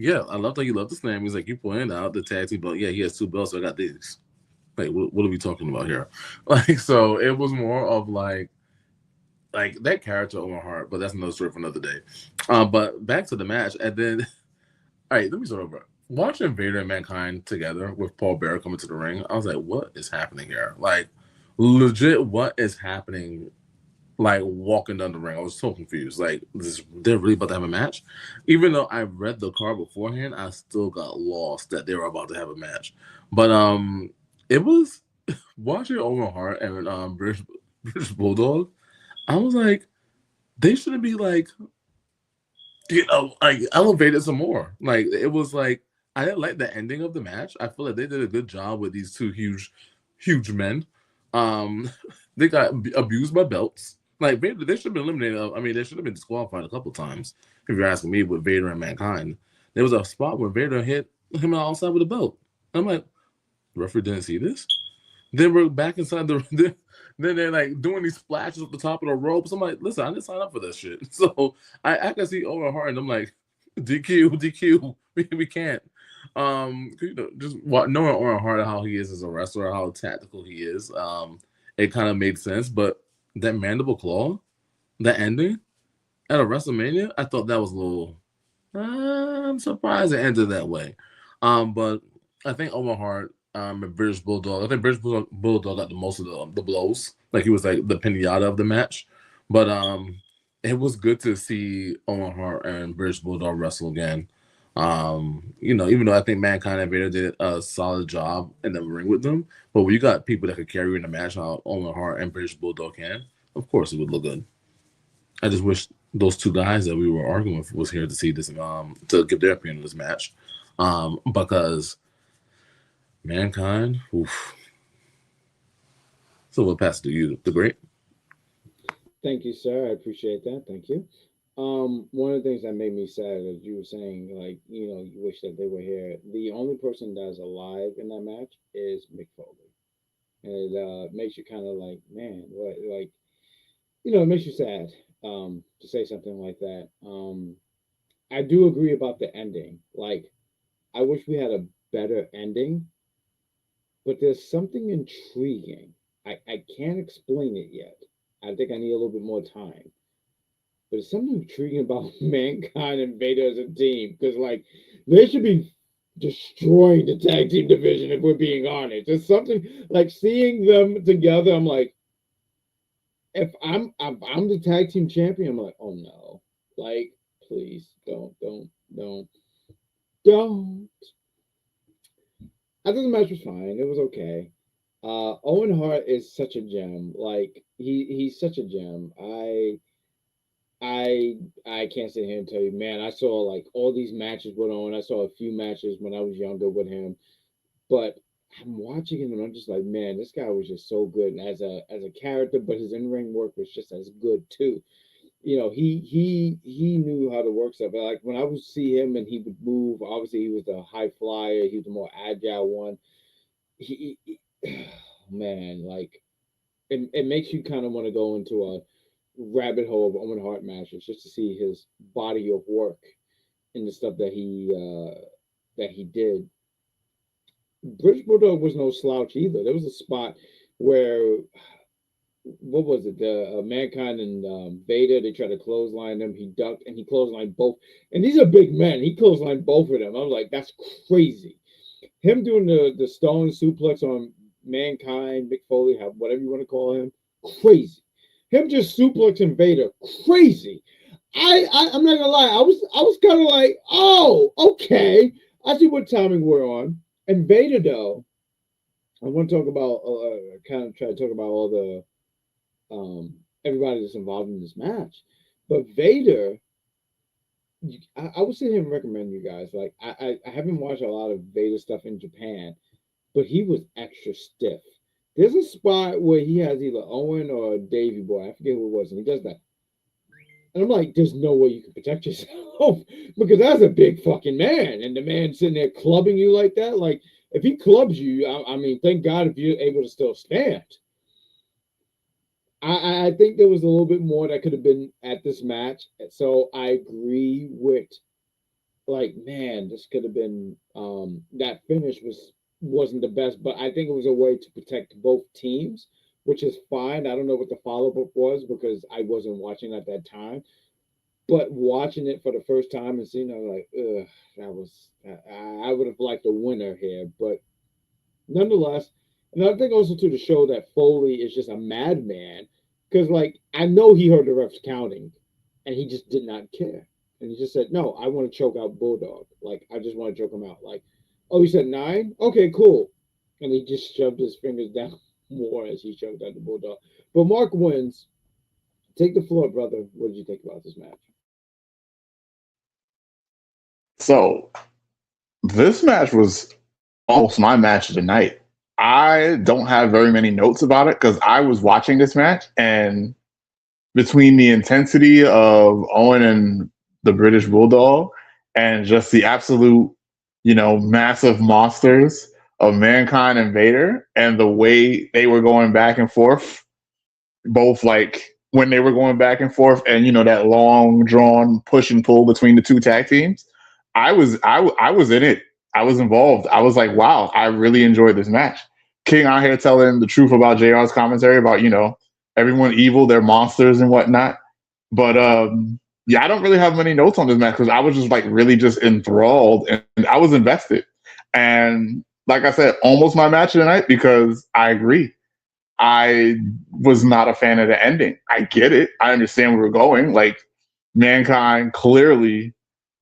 Yeah, I love that you love the slam. He's like, you pointed out the tag team belt. Yeah, he has two belts, so I got these. Like, what are we talking about here? Like, so it was more of like that character Owen Hart, but that's another story for another day. But back to the match, and then, all right, let me start over. Watching Vader and Mankind together with Paul Bearer coming to the ring, I was like, what is happening here? Like, legit, what is happening? Like, walking down the ring, I was so confused. Like, they're really about to have a match? Even though I read the card beforehand, I still got lost that they were about to have a match. But it was watching Owen Hart and British Bulldog. I was like, they shouldn't be like elevated some more. Like, it was like, I didn't like the ending of the match. I feel like they did a good job with these two huge men. They got abused by belts. Like, Vader, they should have been eliminated. I mean, they should have been disqualified a couple times, if you're asking me, with Vader and Mankind. There was a spot where Vader hit him outside with a belt. I'm like, the referee didn't see this? Then we're back inside the. Then they're like doing these splashes at the top of the ropes. I'm like, listen, I didn't sign up for this shit. So I can see Owen Hart, and I'm like, DQ, we can't. Just knowing Owen Hart how he is as a wrestler, how tactical he is, it kind of made sense. But that mandible claw, that ending at a WrestleMania, I thought that was a little I'm surprised it ended that way. But I think Owen Hart, and British Bulldog. I think British Bulldog got the most of the blows. Like he was like the pinata of the match. But it was good to see Owen Hart and British Bulldog wrestle again. Even though I think Mankind and Vader did a solid job in the ring with them, but when you got people that could carry in the match, how Owen Hart and British Bulldog can, of course it would look good. I just wish those two guys that we were arguing with was here to see this, to give their opinion on this match, because Mankind. Oof. So we'll pass it to you, the great. Thank you, sir. I appreciate that. Thank you. One of the things that made me sad is you were saying, like, you wish that they were here. The only person that's alive in that match is Mick Foley. And it makes you kind of like, man, what, like, it makes you sad to say something like that. I do agree about the ending. Like, I wish we had a better ending, but there's something intriguing. I can't explain it yet. I think I need a little bit more time. But there's something intriguing about Mankind and Vader as a team because, like, they should be destroying the tag team division if we're being honest. There's something like seeing them together. I'm like, if I'm the tag team champion, I'm like, oh no, like, please don't. I think the match was fine. It was okay. Owen Hart is such a gem. Like he's such a gem. I can't sit here and tell you, man. I saw like all these matches with Owen. I saw a few matches when I was younger with him, but I'm watching him and I'm just like, man, this guy was just so good and as a character, but his in ring work was just as good too. He knew how to work stuff. But like when I would see him and he would move, obviously he was the high flyer. He was the more agile one. He man, like it makes you kind of want to go into a rabbit hole of Owen Hart matches just to see his body of work and the stuff that he did. British Bulldog was no slouch either. There was a spot where what was it? The Mankind and Vader, they tried to clothesline him. He ducked and he clotheslined both. And these are big men. He clotheslined both of them. I was like, that's crazy. Him doing the stone suplex on Mankind, Mick Foley, whatever you want to call him, crazy. Him just suplexing Vader, crazy. I'm not gonna lie, I was kind of like, oh, okay, I see what timing we're on. And Vader though, I want to talk about kind of try to talk about all the everybody that's involved in this match. But Vader, I would sit here and recommend you guys. Like I haven't watched a lot of Vader stuff in Japan, but he was extra stiff. There's a spot where he has either Owen or Davey Boy, I forget who it was, and he does that. And I'm like, there's no way you can protect yourself because that's a big fucking man. And the man sitting there clubbing you like that, like if he clubs you, I mean, thank God if you're able to still stand. I think there was a little bit more that could have been at this match. So I agree with, like, man, this could have been that finish wasn't the best, but I think it was a way to protect both teams, which is fine. I don't know what the follow-up was because I wasn't watching at that time. But watching it for the first time and seeing it, I was like, ugh, that was I would have liked a winner here, but nonetheless, and I think also to the show that Foley is just a madman because, like, I know he heard the refs counting, and he just did not care, and he just said, "No, I want to choke out Bulldog. Like, I just want to choke him out. Like, oh, he said 9? Okay, cool," and he just shoved his fingers down more as he choked out the Bulldog. But Mark wins. Take the floor, brother. What did you think about this match? So this match was almost my match of the night. I don't have very many notes about it because I was watching this match, and between the intensity of Owen and the British Bulldog and just the absolute, massive monsters of Mankind and Vader and the way they were going back and forth, both like when they were going back and forth and, that long drawn push and pull between the two tag teams, I was in it. I was involved. I was like, wow, I really enjoyed this match. King out here telling the truth about JR's commentary about, everyone evil, they're monsters and whatnot. But Yeah, I don't really have many notes on this match because I was just like really just enthralled and I was invested. And like I said, almost my match of the night because I agree. I was not a fan of the ending. I get it. I understand where we're going. Like, Mankind clearly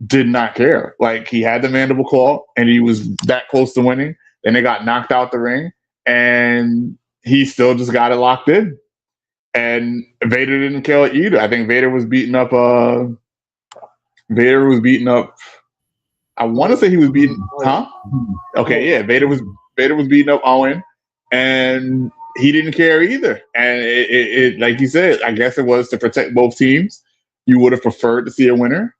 did not care. Like, he had the mandible claw and he was that close to winning. Then they got knocked out the ring and he still just got it locked in. And Vader didn't kill it either. I think Vader was beating up. Vader was beating up. I want to say he was beating. Huh? Okay, yeah. Vader was beating up Owen, and he didn't care either. And it like you said, I guess it was to protect both teams. You would have preferred to see a winner.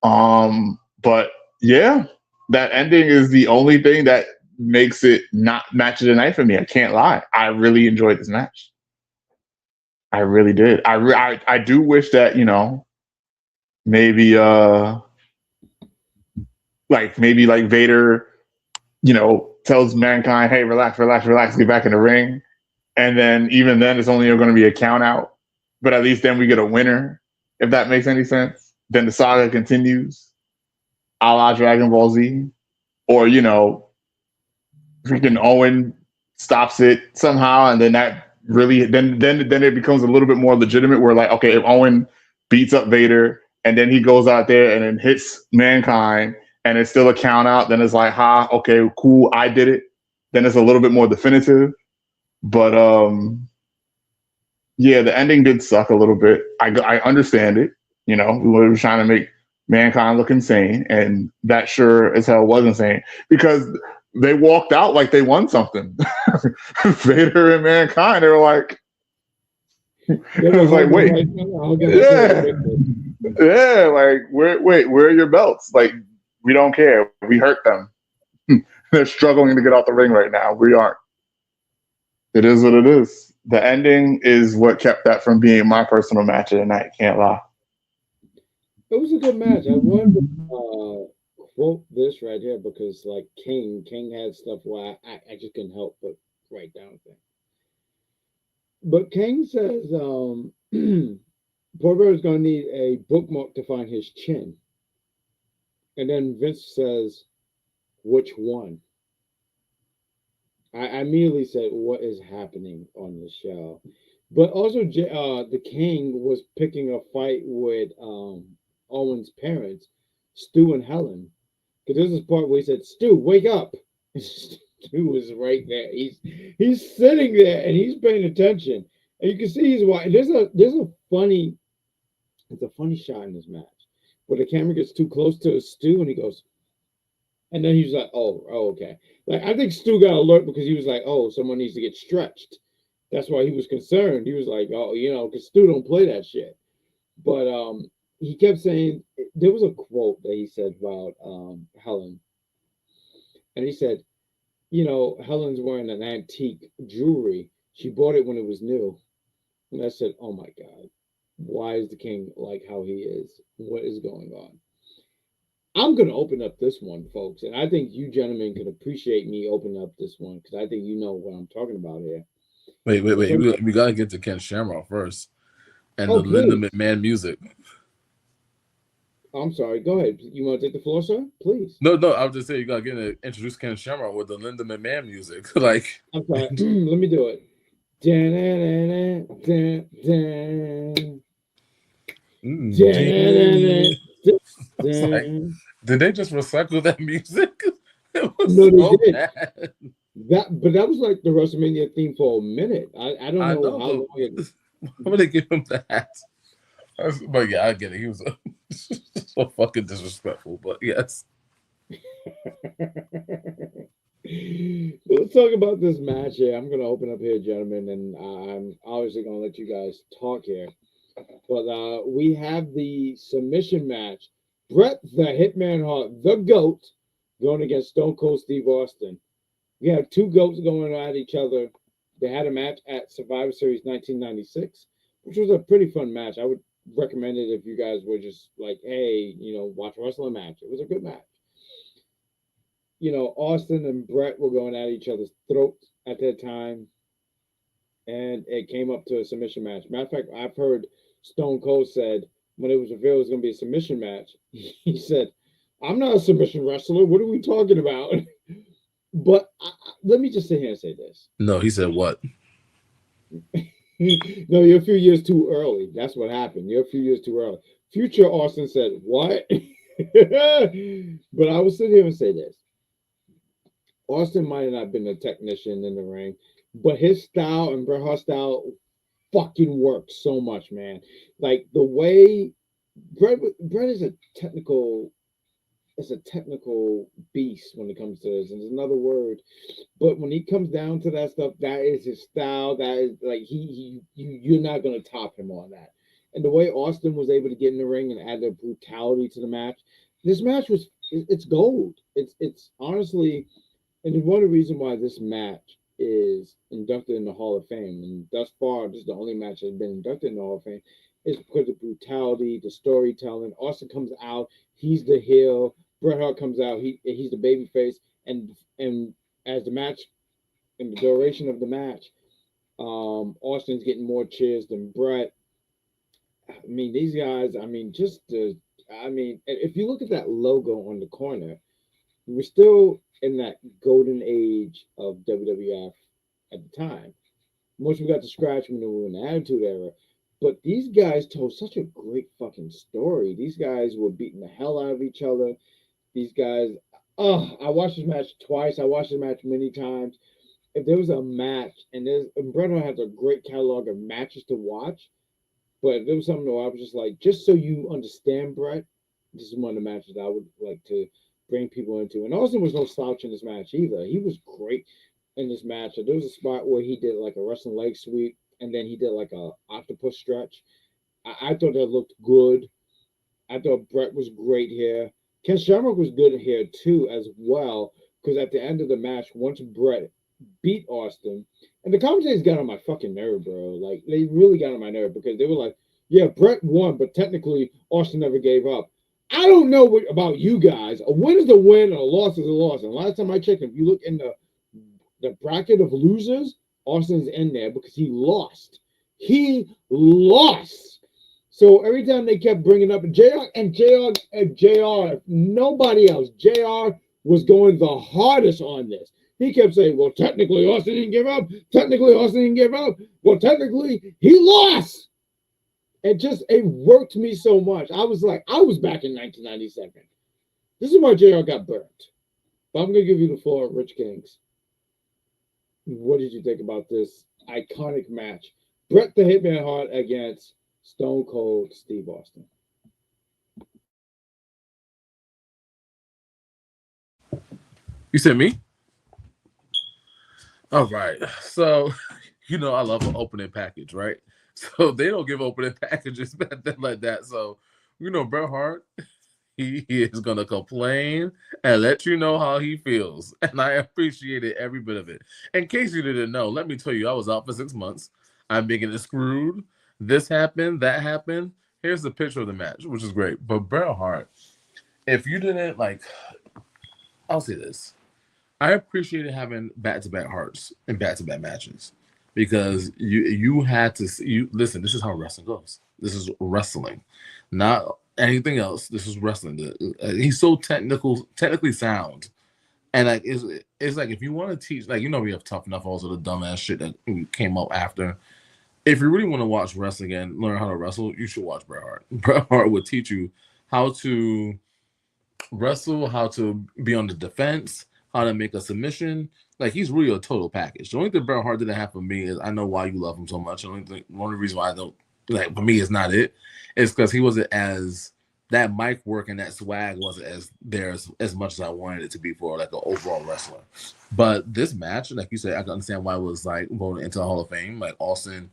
But yeah, that ending is the only thing that makes it not match of the night for me. I can't lie. I really enjoyed this match. I really did. I do wish that, maybe maybe like Vader, tells Mankind, hey, relax, get back in the ring. And then even then it's only going to be a count out. But at least then we get a winner, if that makes any sense. Then the saga continues, a la Dragon Ball Z. Or, freaking Owen stops it somehow, and then that really then it becomes a little bit more legitimate where like, okay, if Owen beats up Vader and then he goes out there and then hits Mankind and it's still a count out, then it's like, okay, cool, I did it. Then it's a little bit more definitive. But yeah, the ending did suck a little bit. I understand it. We were trying to make Mankind look insane, and that sure as hell was insane because they walked out like they won something. Vader and Mankind, they were like, it was like, wait, yeah, like, where are your belts? Like, we don't care. We hurt them. They're struggling to get out the ring right now. We aren't. It is what it is. The ending is what kept that from being my personal match of the night. Can't lie. It was a good match. I wanted to quote this right here because, like, King had stuff where I just couldn't help but write down things. But King says, Porter is going to need a bookmark to find his chin. And then Vince says, which one? I immediately said, what is happening on the show? But also, the King was picking a fight with Owen's parents, Stu and Helen. Because there's this part where he said, Stu, wake up. Stu was right there. He's sitting there and he's paying attention. And you can see he's watching. There's a funny shot in this match where the camera gets too close to Stu and he goes, and then he's like, oh, okay. Like, I think Stu got alert because he was like, oh, someone needs to get stretched. That's why he was concerned. He was like, oh, because Stu don't play that shit. But he kept saying, there was a quote that he said about Helen. And he said, Helen's wearing an antique jewelry. She bought it when it was new. And I said, oh my God, why is the King like how he is? What is going on? I'm going to open up this one, folks. And I think you gentlemen can appreciate me opening up this one because I think you know what I'm talking about here. Wait. We got to get to Ken Shamrock first. And the Linda McMahon music. I'm sorry. Go ahead. You want to take the floor, sir? Please. No. I was just saying you got to introduce Ken Shamrock with the Linda McMahon music. Like, I'm sorry. Let me do it. Like, did they just recycle that music? It was no, they did. Bad. That was like the WrestleMania theme for a minute. I don't know how long it. Why would they give him that? But yeah, I get it. He was so fucking disrespectful. But yes. Let's talk about this match here. I'm going to open up here, gentlemen, and I'm obviously going to let you guys talk here. But we have the submission match. Bret the Hitman Hart, the GOAT, going against Stone Cold Steve Austin. We have two GOATs going at each other. They had a match at Survivor Series 1996, which was a pretty fun match. I would recommend it if you guys were just like, hey, watch a wrestling match. It was a good match. Austin and Bret were going at each other's throats at that time, and it came up to a submission match. Matter of fact, I've heard Stone Cold said, when it was revealed it was going to be a submission match, he said, "I'm not a submission wrestler. What are we talking about?" But let me just sit here and say this. No, he said what? No, you're a few years too early. That's what happened. You're a few years too early. Future Austin said, "What?" But I will sit here and say this. Austin might have not been a technician in the ring, but his style and Bret Hart's style fucking works so much, man. Like the way Bret is a technical beast when it comes to this. And there's another word, but when he comes down to that stuff, that is his style. That is like you're not gonna top him on that. And the way Austin was able to get in the ring and add the brutality to the match, this match was it's gold. It's honestly, and it's one of the reasons why this match is inducted in the Hall of Fame. And thus far, this is the only match that's been inducted in the Hall of Fame. Is because of brutality, the storytelling. Austin comes out, he's the heel. Bret Hart comes out, he's the baby face. And as the match, in the duration of the match, Austin's getting more cheers than Bret. I mean, these guys, I mean, if you look at that logo on the corner, we're still in that golden age of WWF at the time. Most of we got to scratch when we were in the Attitude Era. But these guys told such a great fucking story. These guys were beating the hell out of each other. These guys, I watched this match twice. I watched this match many times. If there was a match, and Bret Hart has a great catalog of matches to watch, but if there was something that I was just like, just so you understand, Bret, this is one of the matches I would like to bring people into. And Austin was no slouch in this match either. He was great in this match. There was a spot where he did like a wrestling leg sweep, and then he did like a octopus stretch. I thought that looked good. I thought Bret was great here. Ken Shamrock was good here too as well, because at the end of the match, once Bret beat Austin, and the commentators got on my fucking nerve, bro. Like they really got on my nerve because they were like, "Yeah, Bret won, but technically Austin never gave up." I don't know about you guys. A win is a win, and a loss is a loss. And last time I checked, if you look in the bracket of losers, Austin's in there because he lost. He lost. So every time they kept bringing up JR, nobody else, JR was going the hardest on this. He kept saying, well, technically Austin didn't give up. Technically Austin didn't give up. Well, technically he lost. It worked me so much. I was back in 1997. This is why JR got burnt. But I'm going to give you the floor, Rich Kings. What did you think about this iconic match? Bret the Hitman Hart against Stone Cold Steve Austin. You said me? All right. So, I love an opening package, right? So they don't give opening packages like that. So, Bret Hart, he is going to complain and let you know how he feels. And I appreciated every bit of it. In case you didn't know, let me tell you, I was out for 6 months. I'm getting screwed. This happened, that happened. Here's the picture of the match, which is great. But Bret Hart, if you didn't I'll say this. I appreciated having back-to-back Harts and back-to-back matches because you had to listen. This is how wrestling goes. This is wrestling, not anything else. This is wrestling. He's so technically sound, and it's like if you want to teach, we have Tough Enough, also the dumbass shit that came up after. If you really want to watch wrestling and learn how to wrestle, you should watch Bret Hart. Bret Hart would teach you how to wrestle, how to be on the defense, how to make a submission. He's really a total package. The only thing Bret Hart didn't have for me is I know why you love him so much. One of the reasons why I don't for me is not it. It's because he wasn't as that mic work and that swag wasn't as much as I wanted it to be for an overall wrestler. But this match, like you said, I can understand why it was voted into the Hall of Fame. Austin,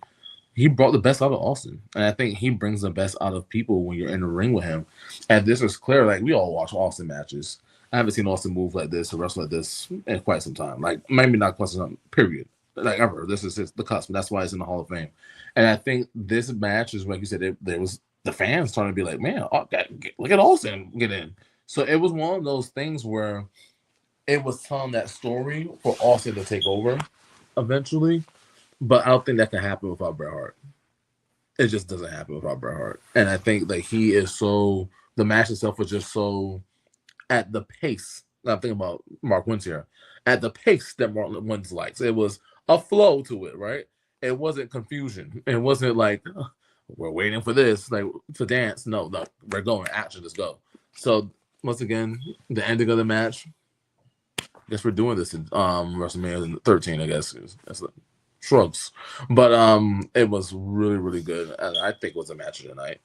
he brought the best out of Austin. And I think he brings the best out of people when you're in the ring with him. And this is clear. We all watch Austin matches. I haven't seen Austin move like this or wrestle like this in quite some time. Maybe not quite some time, period. Ever. This is the cusp. That's why it's in the Hall of Fame. And I think this match is, like you said, there was the fans starting to be like, man, look at Austin get in. So it was one of those things where it was telling that story for Austin to take over eventually. But I don't think that can happen without Bret Hart. it just doesn't happen without Bret Hart. And I think like he is so the match itself was just so at the pace. I'm thinking about Mark Wins here. At the pace that Mark Wins likes. It was a flow to it, right? It wasn't confusion. It wasn't like we're waiting for this, like to dance. No, we're going. Action, let's go. So once again, the ending of the match. I guess we're doing this in WrestleMania 13, I guess. That's the shrugs. But it was really, really good. And I think it was a match of the night,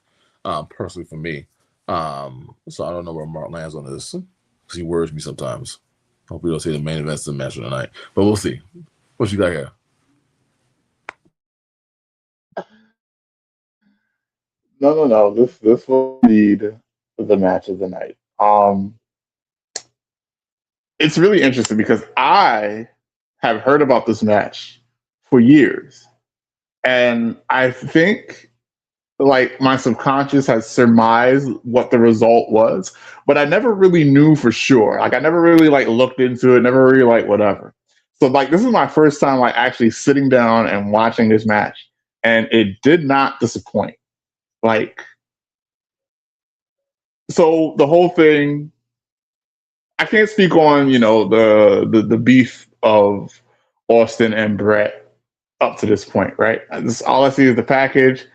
personally for me. So I don't know where Mark lands on this. Because he worries me sometimes. Hope we don't see the main events of the match of the night. But we'll see. What you got here? No. This will lead the match of the night. It's really interesting because I have heard about this match for years. And I think like my subconscious has surmised what the result was, but I never really knew for sure. Like I never really like looked into it, never really like whatever. So like this is my first time like actually sitting down and watching this match, and it did not disappoint. Like so the whole thing, I can't speak on, you know, the beef of Austin and Bret up to this point, right? All I see is the package.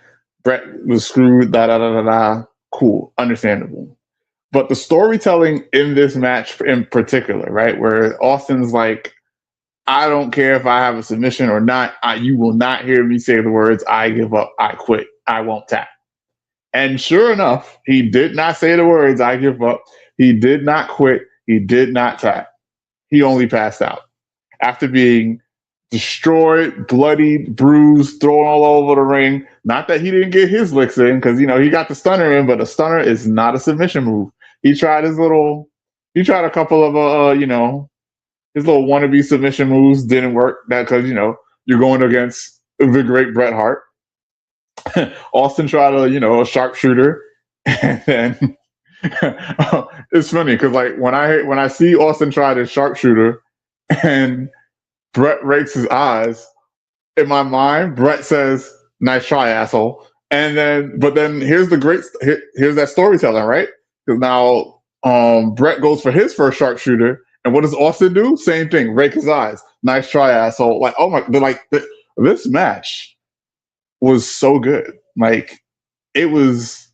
Bret was screwed, da da da da da. Cool, understandable. But the storytelling in this match in particular, right, where Austin's like, I don't care if I have a submission or not. You will not hear me say the words, I give up, I quit, I won't tap. And sure enough, he did not say the words, I give up. He did not quit. He did not tap. He only passed out after being destroyed, bloodied, bruised, thrown all over the ring. Not that he didn't get his licks in, because you know he got the stunner in, but a stunner is not a submission move. He tried a couple of his little wannabe submission moves, didn't work. That because you're going against the great Bret Hart. Austin tried a sharpshooter, and then it's funny because like when I see Austin try the sharpshooter and Bret rakes his eyes, in my mind, Bret says, "Nice try, asshole." But then here's that storytelling, right? Because now Bret goes for his first sharpshooter, and what does Austin do? Same thing, rake his eyes. Nice try, asshole. Like, oh my, this match was so good. Like, it was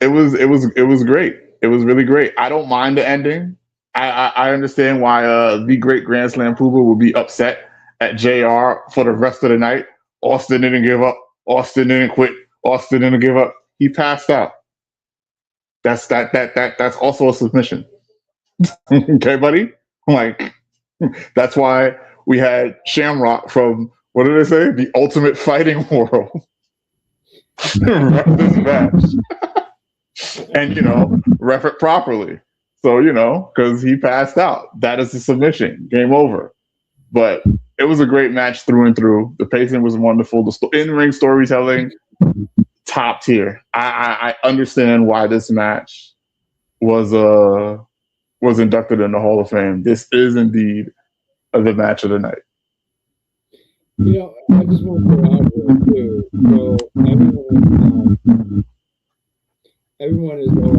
great. It was really great. I don't mind the ending. I understand why the great Grand Slam Pooba would be upset at JR for the rest of the night. Austin didn't give up. Austin didn't quit. Austin didn't give up. He passed out. That's also a submission. Okay, buddy? Like, that's why we had Shamrock from, what did they say? The Ultimate Fighting World. Ref this match. And, ref it properly. So, because he passed out. That is a submission. Game over. But it was a great match through and through. The pacing was wonderful. The in-ring storytelling, top tier. I understand why this match was inducted in the Hall of Fame. This is indeed the match of the night. I just want to throw out there too. So everyone is all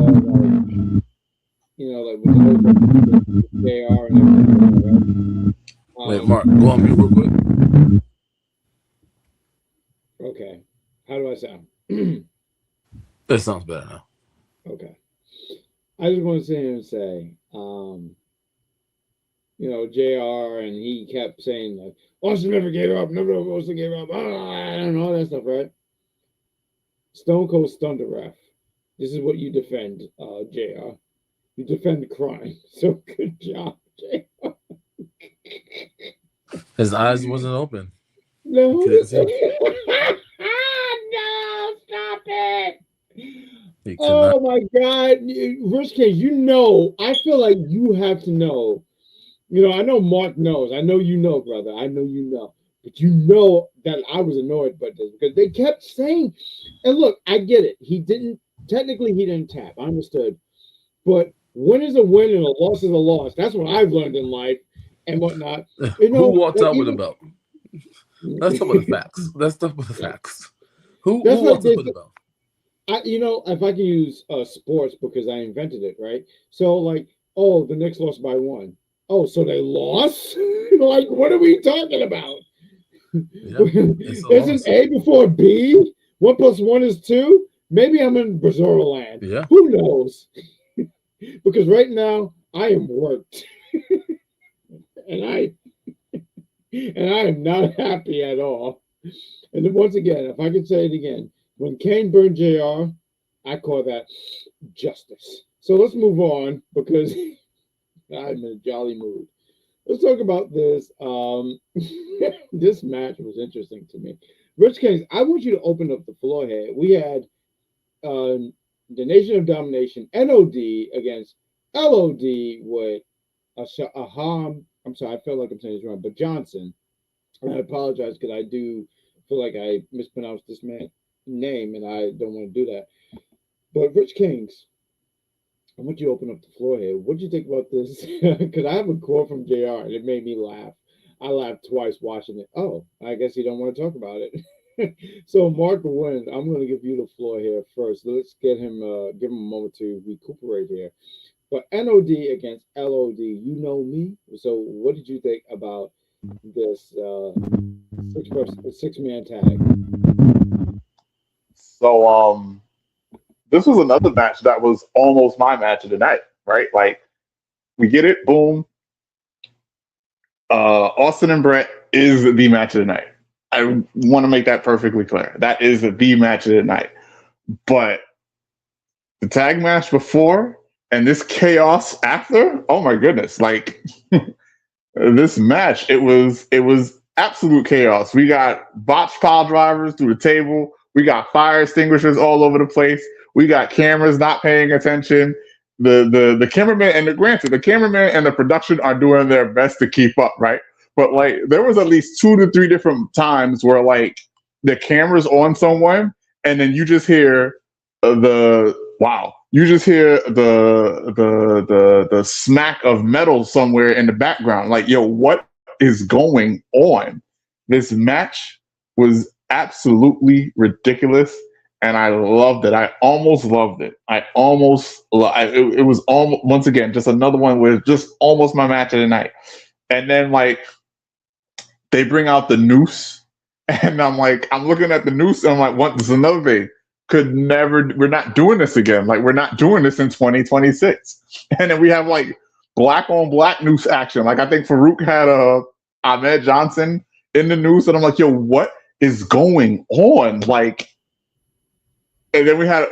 like with JR and everything, right? Wait, Mark, go on mute real quick. Okay. How do I sound? That sounds better now. Okay. I just want to sit here and say, JR, and he kept saying, like, Austin never gave up, never Austin gave up, and all that stuff, right? Stone Cold stunned the ref. This is what you defend, JR. You defend crime. So good job, JR. His eyes wasn't open. No. No, stop it. Oh my God. Rich Cage, I feel like you have to know. I know Mark knows. I know you know, brother. I know you know. But that I was annoyed by this because they kept saying, and look, I get it. He didn't tap. I understood. But win is a win and a loss is a loss. That's what I've learned in life and whatnot. Who walked out with a belt? Let's talk about the facts. Who That's wants right. to put the belt? If I can use sports because I invented it, right? So like, oh, the Knicks lost by 1. Oh, so they lost? Like, what are we talking about? Yeah, it's a Isn't loss. A before B? 1 + 1 is 2? Maybe I'm in Bizarro land. Yeah. Who knows? Because right now I am worked. and I am not happy at all. And then once again, if I could say it again, when Kane burned JR, I call that justice. So let's move on because I'm in a jolly mood. Let's talk about this. This match was interesting to me. Rich Kings, I want you to open up the floor here. We had the Nation of Domination, NOD against LOD with Aham. I'm sorry, I feel like I'm saying this wrong, but Johnson. And I apologize because I do feel like I mispronounced this man's name, and I don't want to do that. But Rich Kings, I want you to open up the floor here. What do you think about this? Because I have a quote from JR, and it made me laugh. I laughed twice watching it. Oh, I guess you don't want to talk about it. So Mark wins. I'm going to give you the floor here first. Let's get him, give him a moment to recuperate here. But NOD against LOD, you know me. So what did you think about this six-man tag? So this was another match that was almost my match of the night, right? Like, we get it, boom. Austin and Bret is the match of the night. I want to make that perfectly clear. That is the match of the night. But the tag match before and this chaos after, oh my goodness. Like, this match, it was absolute chaos. We got botched pile drivers through the table. We got fire extinguishers all over the place. We got cameras not paying attention. The cameraman, and granted, the cameraman and the production are doing their best to keep up, right? But like, there was at least 2 to 3 different times where like the camera's on someone, and then you just hear you just hear the smack of metal somewhere in the background. Like, yo, what is going on? This match was absolutely ridiculous. And I loved it. I almost loved it. It was almost, once again, just another one where it's just almost my match of the night. And then like they bring out the noose, and I'm looking at the noose, and I'm like, what? This is another thing. We're not doing this again. Like, we're not doing this in 2026. And then we have like black on black noose action. Like, I think Farouk had Ahmed Johnson in the noose, and I'm like, yo, what is going on? Like. And then we had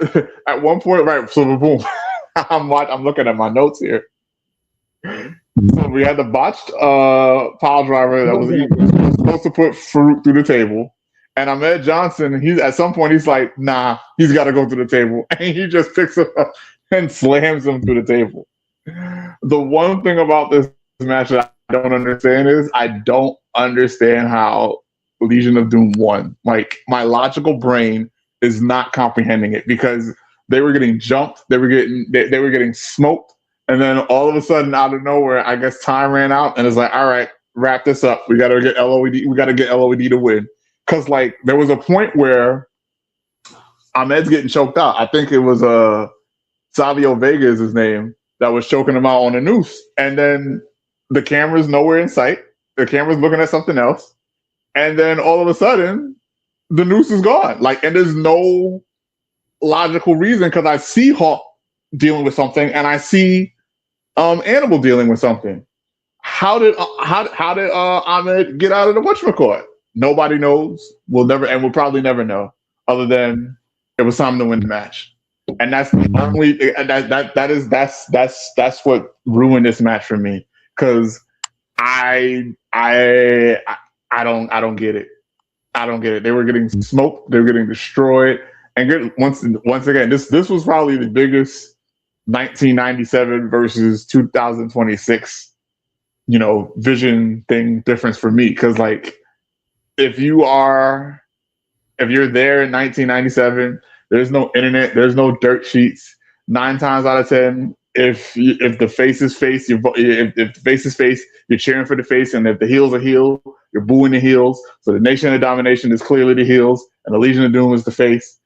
at one point, right? So boom, I'm looking at my notes here. So we had the botched pile driver that was supposed to put Farouk through the table, and Ahmed Johnson. At some point he's like, nah, he's got to go through the table, and he just picks him up and slams him through the table. The one thing about this match that I don't understand is I don't understand how Legion of Doom won. Like, my logical brain is not comprehending it, because they were getting jumped, they were getting smoked, and then all of a sudden, out of nowhere, I guess time ran out, and it's like, all right, wrap this up. We gotta get LOD. We gotta get LOD to win, because like there was a point where Ahmed's getting choked out. I think it was Savio Vega is his name that was choking him out on a noose, and then the camera's nowhere in sight. The camera's looking at something else, and then all of a sudden, the noose is gone. Like, and there's no logical reason, because I see Hawk dealing with something, and I see Animal dealing with something. How did Ahmed get out of the whatchamacallit? Nobody knows. We'll probably never know, other than it was time to win the match. And that's the only that's what ruined this match for me, because I don't get it. I don't get it. They were getting smoked. They were getting destroyed. And once again, this was probably the biggest 1997 versus 2026, vision thing difference for me. Because like, if you're there in 1997, there's no internet, there's no dirt sheets. 9 times out of 10, if the face is face, if the face is face, you're cheering for the face, and if the heels are heel, you're booing the heels. So the Nation of Domination is clearly the heels, and the Legion of Doom is the face,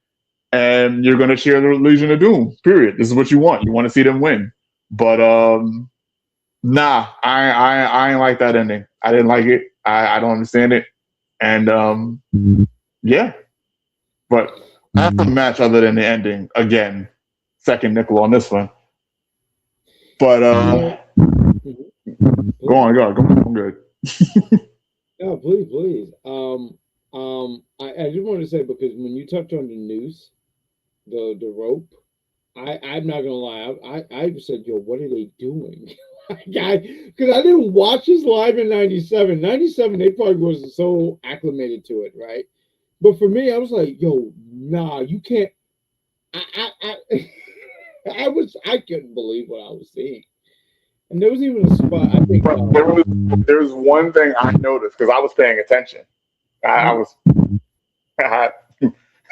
and you're going to cheer the Legion of Doom. Period. This is what you want. You want to see them win. But nah, I ain't like that ending. I didn't like it. I don't understand it. And yeah, but after the match, other than the ending, again, second nickel on this one. But go on. I'm good. No, please. I just wanted to say, because when you touched on the noose, the rope, I'm not gonna lie, I said, yo, what are they doing? Because I didn't watch this live in '97. '97, they probably wasn't so acclimated to it, right? But for me, I was like, yo, nah, you can't. I I couldn't believe what I was seeing. And there was even a spot, I think. There's one thing I noticed because I was paying attention. I was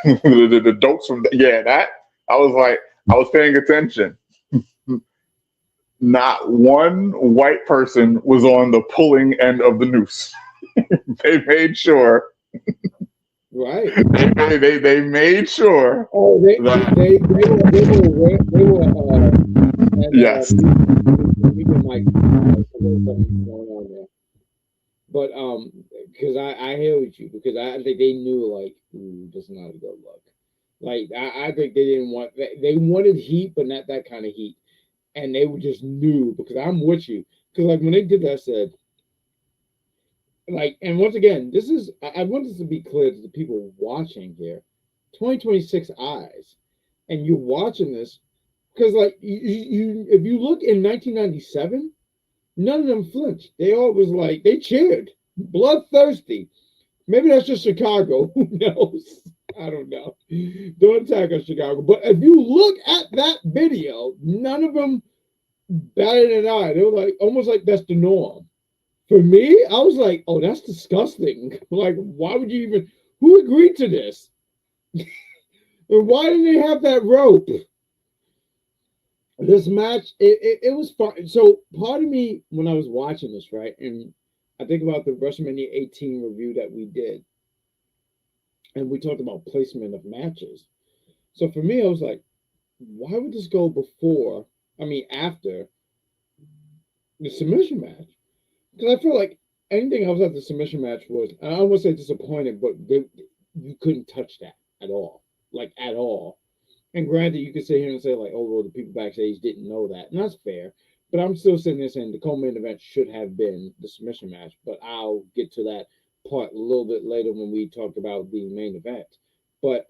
the dopes from that. I was paying attention. Not one white person was on the pulling end of the noose. They made sure. Right. They made sure. Oh, they were yes. We can like something going on there. But because I hear with you, because I think they knew, like, this is not a good look. Like, I think they didn't want, they wanted heat, but not that kind of heat. And they were just new, because I'm with you. Because, like, when they did that, I said, like, and once again, this is, I want this to be clear to the people watching here, 2026 eyes, and you're watching this, because, like, you if you look in 1997, none of them flinched. They all was like, they cheered, bloodthirsty. Maybe that's just Chicago. Who knows? I don't know. Don't attack us, Chicago. But if you look at that video, none of them batted an eye. They were like, almost like that's the norm. For me, I was like, oh, that's disgusting. Like, why would you even, who agreed to this? And why did they have that rope? This match, it was fun. So part of me, when I was watching this, right, and I think about the WrestleMania 18 review that we did, and we talked about placement of matches. So for me, I was like, why would this go after the submission match? Because I feel like anything else after the submission match was, I don't want to say disappointing, but you couldn't touch that at all. Like, at all. And granted, you could sit here and say, like, oh, well, the people backstage didn't know that. And that's fair. But I'm still sitting there saying the co-main event should have been the submission match. But I'll get to that part a little bit later when we talk about the main event. But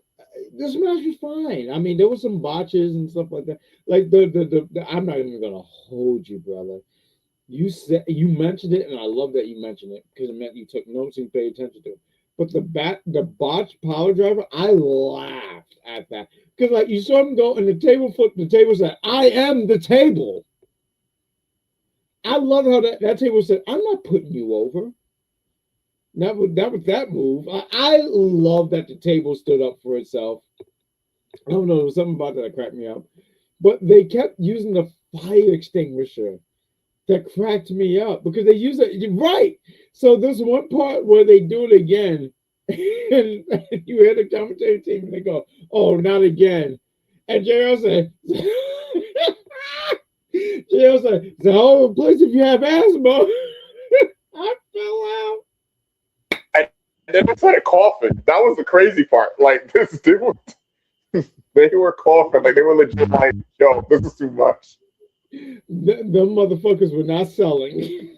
this match was fine. I mean, there were some botches and stuff like that. Like, I'm not even going to hold you, brother. You mentioned it, and I love that you mentioned it, because it meant you took notes and you paid attention to it. But the botch power driver, I laughed at that. Because, like, you saw him go and the table flipped, the table said, I am the table. I love how that table said, I'm not putting you over. That was that move. I love that the table stood up for itself. I don't know, there was something about that cracked me up. But they kept using the fire extinguisher. That cracked me up, because they use it right. So there's one part where they do it again, and you hear the commentary team and they go, "Oh, not again!" And JR said, "JR said, it's a hell of a place if you have asthma." I fell out. And they started coughing. That was the crazy part. Like, they were coughing. Like, they were legit like, "Yo, this is too much." Them motherfuckers were not selling.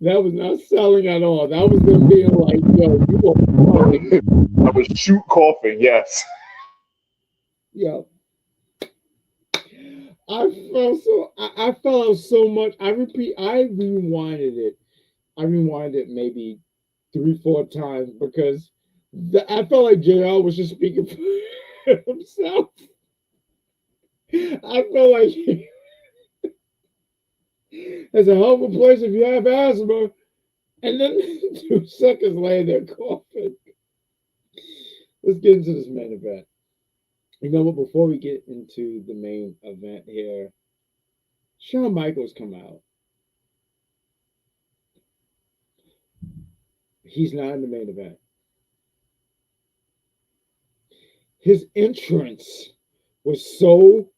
That was not selling at all. That was them being like, yo, you are calling. I was shoot coughing, yes. Yeah. I felt out so much. I rewinded it. I rewinded it maybe 3-4 times, because I felt like JR was just speaking for himself. I felt like it's a hell of a place if you have asthma. And then 2 seconds later, they're coughing. Let's get into this main event. You know what? Before we get into the main event here, Shawn Michaels come out. He's not in the main event. his entrance was so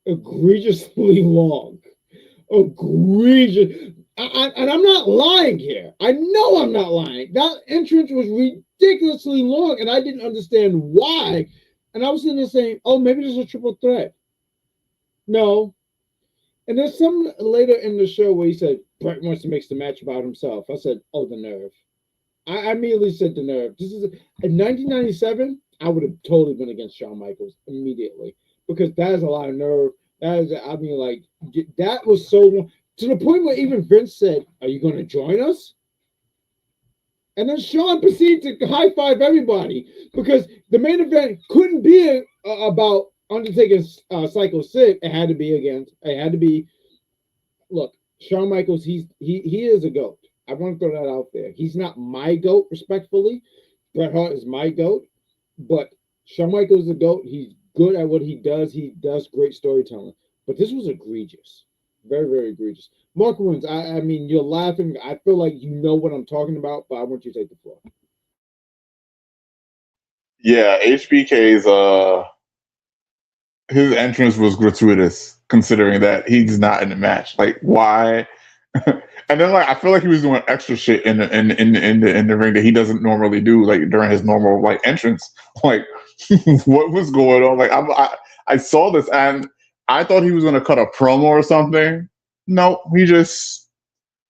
egregiously long. Egregious. And I'm not lying here. I know I'm not lying. That entrance was ridiculously long, and I didn't understand why. And I was sitting there saying, oh, maybe there's a triple threat. No. And there's some later in the show where he said, Bret wants to make the match about himself. I said, oh, the nerve. I immediately said the nerve. This is in 1997, I would have totally been against Shawn Michaels immediately because that is a lot of nerve. That is, I mean, like, that was so long. To the point where even Vince said, are you going to join us? And then Shawn proceeded to high five everybody because the main event couldn't be about Undertaker and Sycho Sid. It had to be. Look, Shawn Michaels, he is a GOAT. I want to throw that out there. He's not my GOAT, respectfully. Bret Hart is my GOAT. But Shawn Michaels is a GOAT. He's good at what he does. He does great storytelling. But this was egregious. Very, very egregious. Mark Wins, I mean, you're laughing. I feel like you know what I'm talking about, but I want you to take the floor. Yeah, HBK's his entrance was gratuitous, considering that he's not in the match. Like, why? And then, like, I feel like he was doing extra shit in the ring that he doesn't normally do, like during his normal like entrance. Like, what was going on? Like, I saw this and I thought he was gonna cut a promo or something. No, he just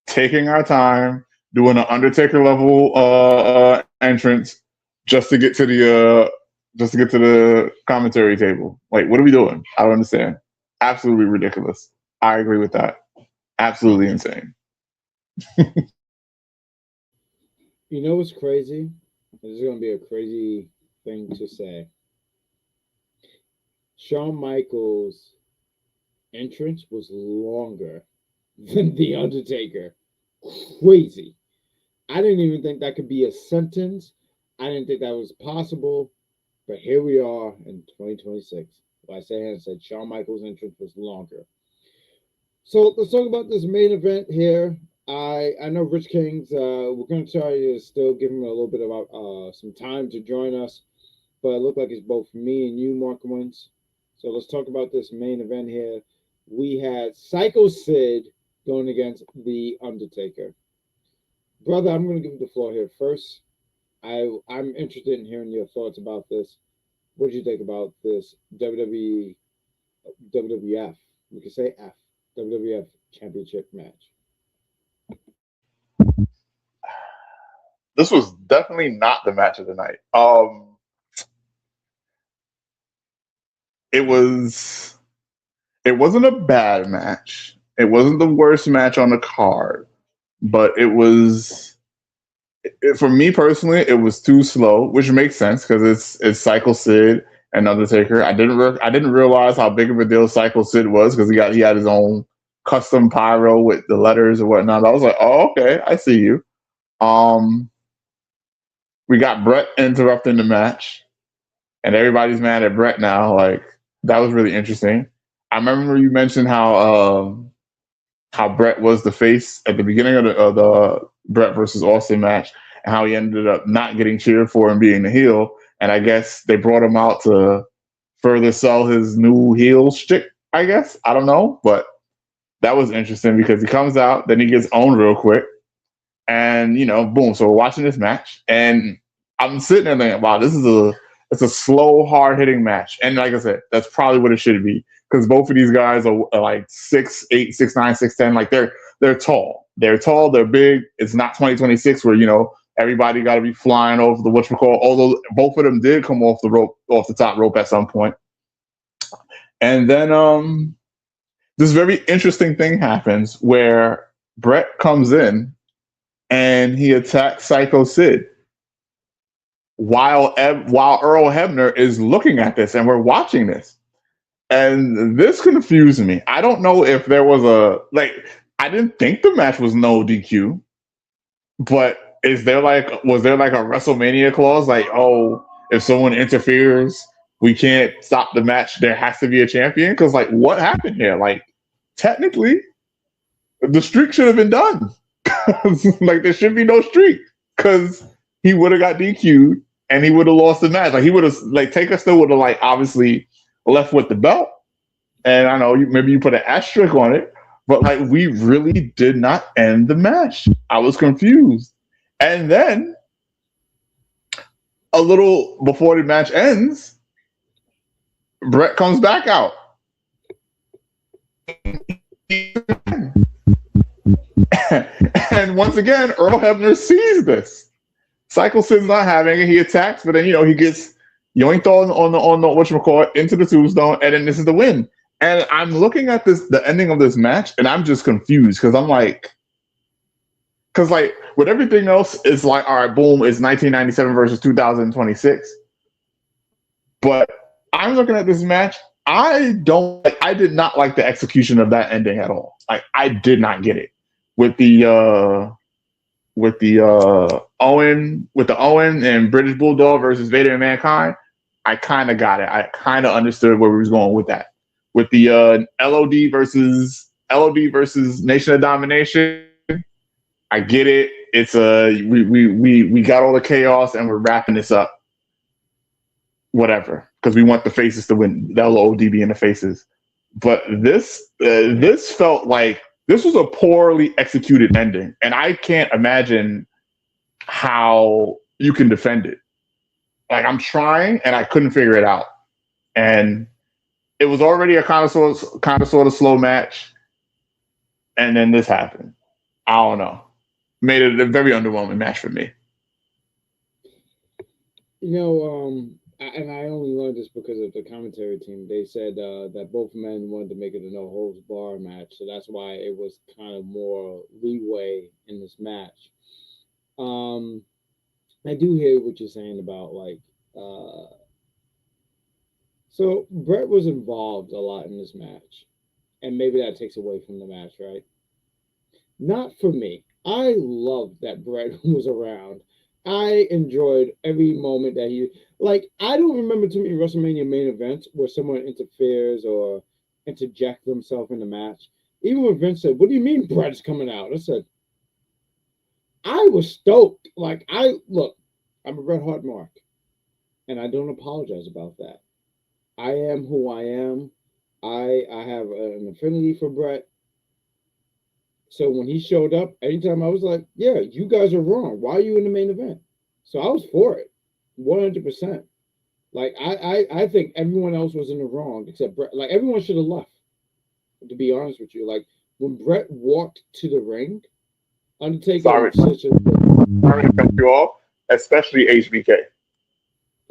taking our time, doing an Undertaker level entrance just to get to the commentary table. Like, what are we doing? I don't understand. Absolutely ridiculous. I agree with that. Absolutely insane. You know what's crazy? This is going to be a crazy thing to say. Shawn Michaels' entrance was longer than The Undertaker. Crazy. I didn't even think that could be a sentence. I didn't think that was possible. But here we are in 2026. Like I said, Shawn Michaels' entrance was longer. So let's talk about this main event here. I know Rich King's, we're going to try to still give him a little bit about some time to join us, but it looked like it's both me and you, Mark Wentz. So let's talk about this main event here. We had Sycho Sid going against The Undertaker. Brother, I'm going to give you the floor here first. I'm interested in hearing your thoughts about this. What did you think about this WWF? We can say F. WWF Championship Match. This was definitely not the match of the night. It wasn't a bad match. It wasn't the worst match on the card, but it was, for me personally, it was too slow, which makes sense because it's Sycho Sid and Undertaker. I didn't realize how big of a deal Sycho Sid was because he had his own custom pyro with the letters and whatnot. I was like, oh, okay, I see you. We got Bret interrupting the match, and everybody's mad at Bret now. Like, that was really interesting. I remember you mentioned how Bret was the face at the beginning of the Bret versus Austin match, and how he ended up not getting cheered for and being the heel. And I guess they brought him out to further sell his new heel shtick, I guess. I don't know, but that was interesting because he comes out, then he gets owned real quick. And, boom. So we're watching this match, and I'm sitting there thinking, wow, it's a slow, hard-hitting match. And like I said, that's probably what it should be because both of these guys are like 6'8", 6'9", 6'10". Like, they're tall. They're tall, they're big. It's not 2026 where, everybody got to be flying over the whatchamacallit, although both of them did come off the top rope at some point. And then this very interesting thing happens where Bret comes in and he attacks Sycho Sid while Earl Hebner is looking at this, and we're watching this. And this confused me. I don't know if there was I didn't think the match was no DQ, but was there like a WrestleMania clause? Like, oh, if someone interferes, we can't stop the match. There has to be a champion. Because, like, what happened here? Like, technically, the streak should have been done. Like, there should be no streak because he would have got DQ'd and he would have lost the match. Like he would have, like Taker still would have like obviously left with the belt. And I know maybe you put an asterisk on it, but like we really did not end the match. I was confused. And then a little before the match ends, Bret comes back out. And once again, Earl Hebner sees this. Sycho Sid's not having it. He attacks, but then he gets yoinked on the whatchamacallit into the tombstone, and then this is the win. And I'm looking at the ending of this match, and I'm just confused because I'm like, with everything else, it's like, all right, boom, it's 1997 versus 2026. But I'm looking at this match. I did not like the execution of that ending at all. Like I did not get it with the Owen and British Bulldog versus Vader and Mankind. I kind of got it. I kind of understood where we was going with that. With the LOD versus Nation of Domination, I get it. It's we got all the chaos and we're wrapping this up. Whatever, because we want the faces to win. The LOD being the faces, but this felt like this was a poorly executed ending, and I can't imagine how you can defend it. Like I'm trying, and I couldn't figure it out. And it was already a kind of sort of slow match, and then this happened. I don't know. Made it a very underwhelming match for me. And I only learned this because of the commentary team. They said that both men wanted to make it a no holds bar match, so that's why it was kind of more leeway in this match. I do hear what you're saying about so Bret was involved a lot in this match, and maybe that takes away from the match, right? Not for me. I loved that Bret was around. I enjoyed every moment that I don't remember too many WrestleMania main events where someone interferes or interjects themselves in the match. Even when Vince said, "What do you mean Bret's coming out?" I said, I was stoked. I'm a Bret Hart mark, and I don't apologize about that. I am who I am. I have an affinity for Bret. So when he showed up, anytime I was like, yeah, you guys are wrong. Why are you in the main event? So I was for it, 100%. Like, I think everyone else was in the wrong except Bret. Like, everyone should have left, to be honest with you. Like, when Bret walked to the ring, Undertaker Sorry to cut you off, especially HBK.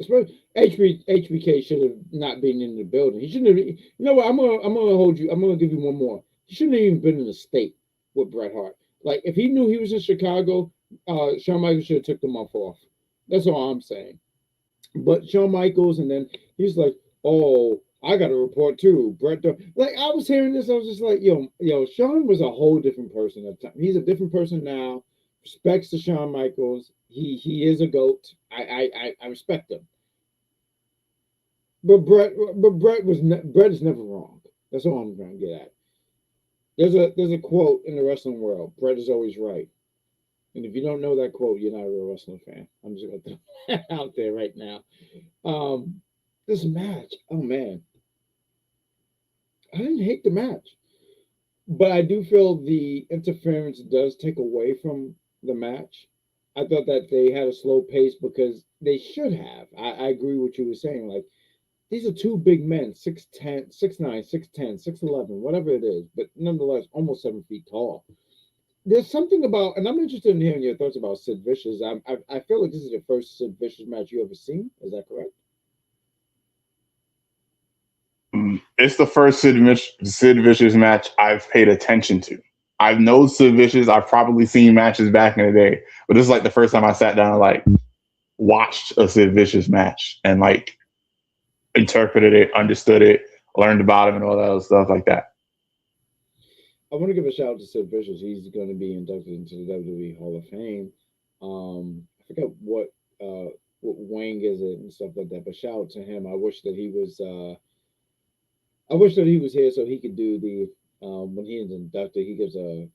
HBK should have not been in the building. He shouldn't have. You know what? I'm gonna hold you. I'm gonna give you one more. He shouldn't have even been in the state with Bret Hart. Like if he knew he was in Chicago, Shawn Michaels should have took the month off. That's all I'm saying. But Shawn Michaels, and then he's like, "Oh, I got a report too." Bret, like I was hearing this, I was just like, "Yo, Shawn was a whole different person at the time. He's a different person now. Respects to Shawn Michaels. He is a goat. I respect him." But Bret is never wrong. That's all I'm trying to get at. There's a quote in the wrestling world: Bret is always right. And if you don't know that quote, you're not a real wrestling fan. I'm just gonna throw that out there right now. This match, oh man, I didn't hate the match, but I do feel the interference does take away from the match. I thought that they had a slow pace because they should have. I agree with what you were saying. Like these are two big men, 6'10", 6'9", 6'10", 6'11", whatever it is, but nonetheless almost 7 feet tall. There's something about, and I'm interested in hearing your thoughts about Sid Vicious. I feel like this is the first Sid Vicious match you ever seen. Is that correct? It's the first Sid Vicious match I've paid attention to. I've known Sid Vicious. I've probably seen matches back in the day, but this is like the first time I sat down and like watched a Sid Vicious match and like interpreted it, understood it, learned about him, and all that other stuff like that. I want to give a shout out to Sid Vicious. He's going to be inducted into the WWE Hall of Fame. I forget what wing is it and stuff like that, but shout out to him. I wish that he was here so he could do the when he is inducted. He gives a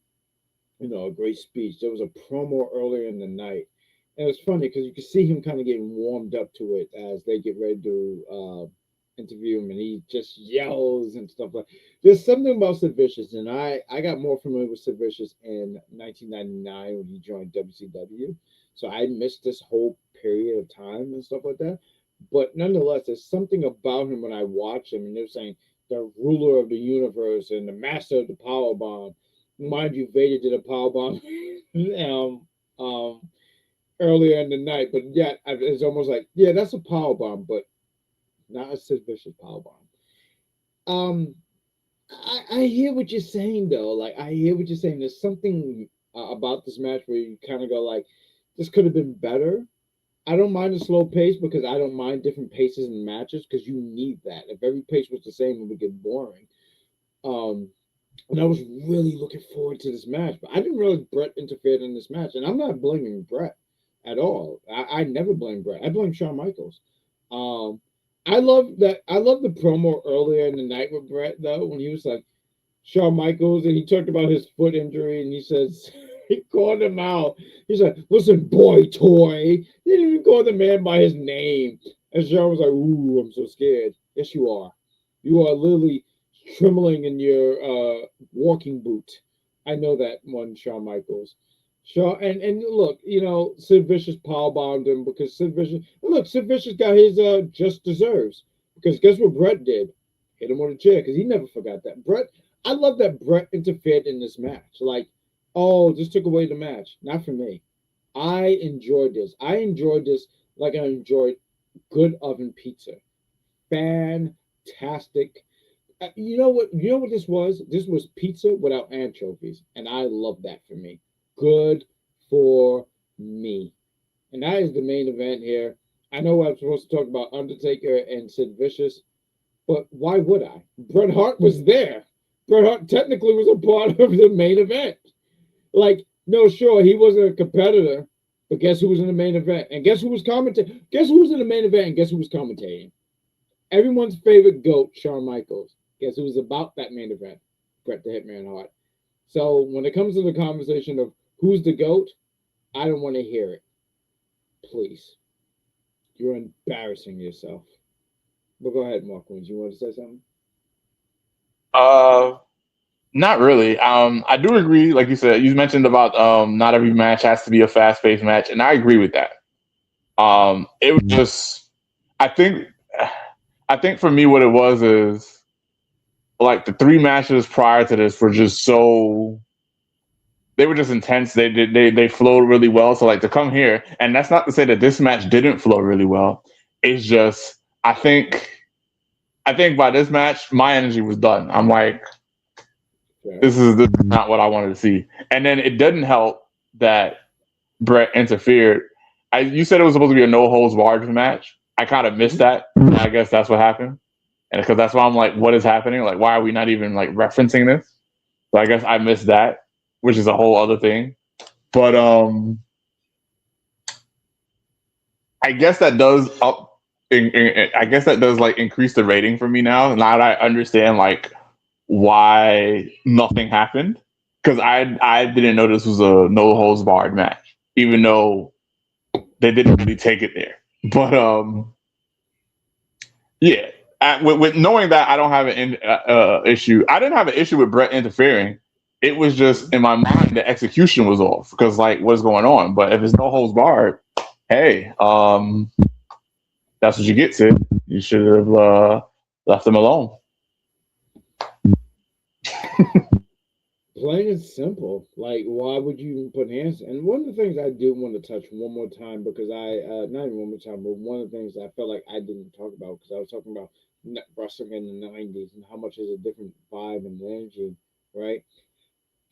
great speech. There was a promo earlier in the night And it's funny because you can see him kind of getting warmed up to it as they get ready to interview him, and he just yells and stuff like. There's something about Sid Vicious, and I got more familiar with Sid Vicious in 1999 when he joined WCW, so I missed this whole period of time and stuff like that. But nonetheless, there's something about him when I watch him, and they're saying the ruler of the universe and the master of the power bomb. Mind you, Vader did a power bomb. Earlier in the night, but yeah, it's almost like, yeah, that's a power bomb, but not a Sid Vicious power bomb. I hear what you're saying though. Like I hear what you're saying. There's something about this match where you kind of go like, this could have been better. I don't mind the slow pace because I don't mind different paces in matches because you need that. If every pace was the same, it would get boring. Um, and I was really looking forward to this match, but I didn't realize Bret interfered in this match, and I'm not blaming Bret at all. I never blame Bret. I blame Shawn Michaels. Um, I love that. I love the promo earlier in the night with Bret though, when he was like Shawn Michaels, and he talked about his foot injury, and he says he called him out. He's like, "Listen, boy, toy." He didn't even call the man by his name, and Shawn was like, "Ooh, I'm so scared." Yes, you are. You are literally trembling in your walking boot. I know that one, Shawn Michaels. Shawn, and look, Sid Vicious power bombed him because Sid Vicious got his just deserves. Because guess what Bret did? Hit him on the chair because he never forgot that. I love that Bret interfered in this match. Like, oh, this took away the match. Not for me. I enjoyed this. I enjoyed this like I enjoyed good oven pizza. Fantastic. You know what? You know what this was? This was pizza without anchovies, and I love that for me. Good for me. And that is the main event here. I know I'm supposed to talk about Undertaker and Sid Vicious, but why would I? Bret Hart was there. Bret Hart technically was a part of the main event. Like, no, sure, he wasn't a competitor, but guess who was in the main event? And guess who was commentating? Guess who was in the main event? And guess who was commentating? Everyone's favorite GOAT, Shawn Michaels. Guess who was about that main event? Bret the Hitman Hart. So when it comes to the conversation of who's the GOAT, I don't want to hear it. Please. You're embarrassing yourself. But go ahead, Mark. Would you want to say something? Uh, Not really. I do agree, like you said, you mentioned about not every match has to be a fast paced match, and I agree with that. It was just, I think, I think for me, what it was is like the three matches prior to this were just so they were just intense. They flowed really well. So like to come here, and that's not to say that this match didn't flow really well. It's just I think by this match, my energy was done. I'm like, this is not what I wanted to see. And then it didn't help that Bret interfered. You said it was supposed to be a no holds barred match. I kind of missed that. I guess that's what happened, and because that's why I'm like, what is happening? Like, why are we not even like referencing this? So I guess I missed that, which is a whole other thing. But I guess that does I guess that does like increase the rating for me now. Now that I understand like why nothing happened, because I didn't know this was a no holds barred match, even though they didn't really take it there. But yeah, with knowing that, I don't have an issue. I didn't have an issue with Bret interfering. It was just in my mind the execution was off because like what's going on. But if it's no holds barred, hey, that's what you get, Sid. You should have left them alone. Plain and simple. Like, why would you even put hands? And one of the things I do want to touch one more time because not even one more time, but one of the things I felt like I didn't talk about because I was talking about wrestling in the 90s and how much is a different vibe and energy, right?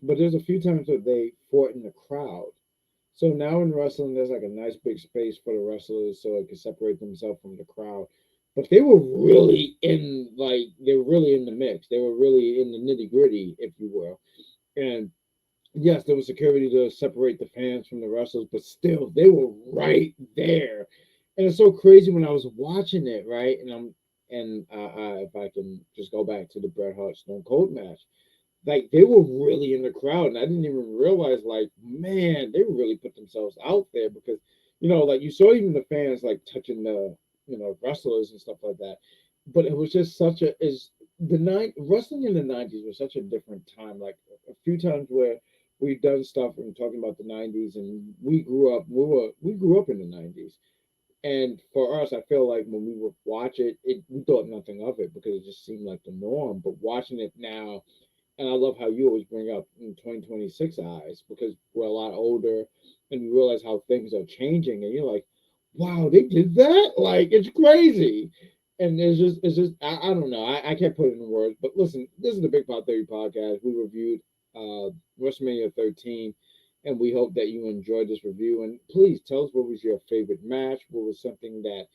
But there's a few times that they fought in the crowd. So now in wrestling, there's like a nice big space for the wrestlers so it can separate themselves from the crowd. But they were really they were really in the mix. They were really in the nitty gritty, if you will. And yes, there was security to separate the fans from the wrestlers, but still, they were right there. And it's so crazy when I was watching it, right? If I can just go back to the Bret Hart Stone Cold match, like they were really in the crowd, and I didn't even realize, like, man, they really put themselves out there because like you saw even the fans like touching the wrestlers and stuff like that. But it was just such a is the night wrestling in the '90s was such a different time. Like a few times where we've done stuff and talking about the '90s, and we grew up in the '90s. And for us, I feel like when we would watch it, we thought nothing of it because it just seemed like the norm. But watching it now, and I love how you always bring up in 2026 eyes because we're a lot older and we realize how things are changing. And you're like, wow, they did that? Like, it's crazy. And it's just, I don't know. I can't put it in words. But listen, this is the Big Pop Theory podcast. We reviewed WrestleMania 13, and we hope that you enjoyed this review. And please tell us what was your favorite match. What was something that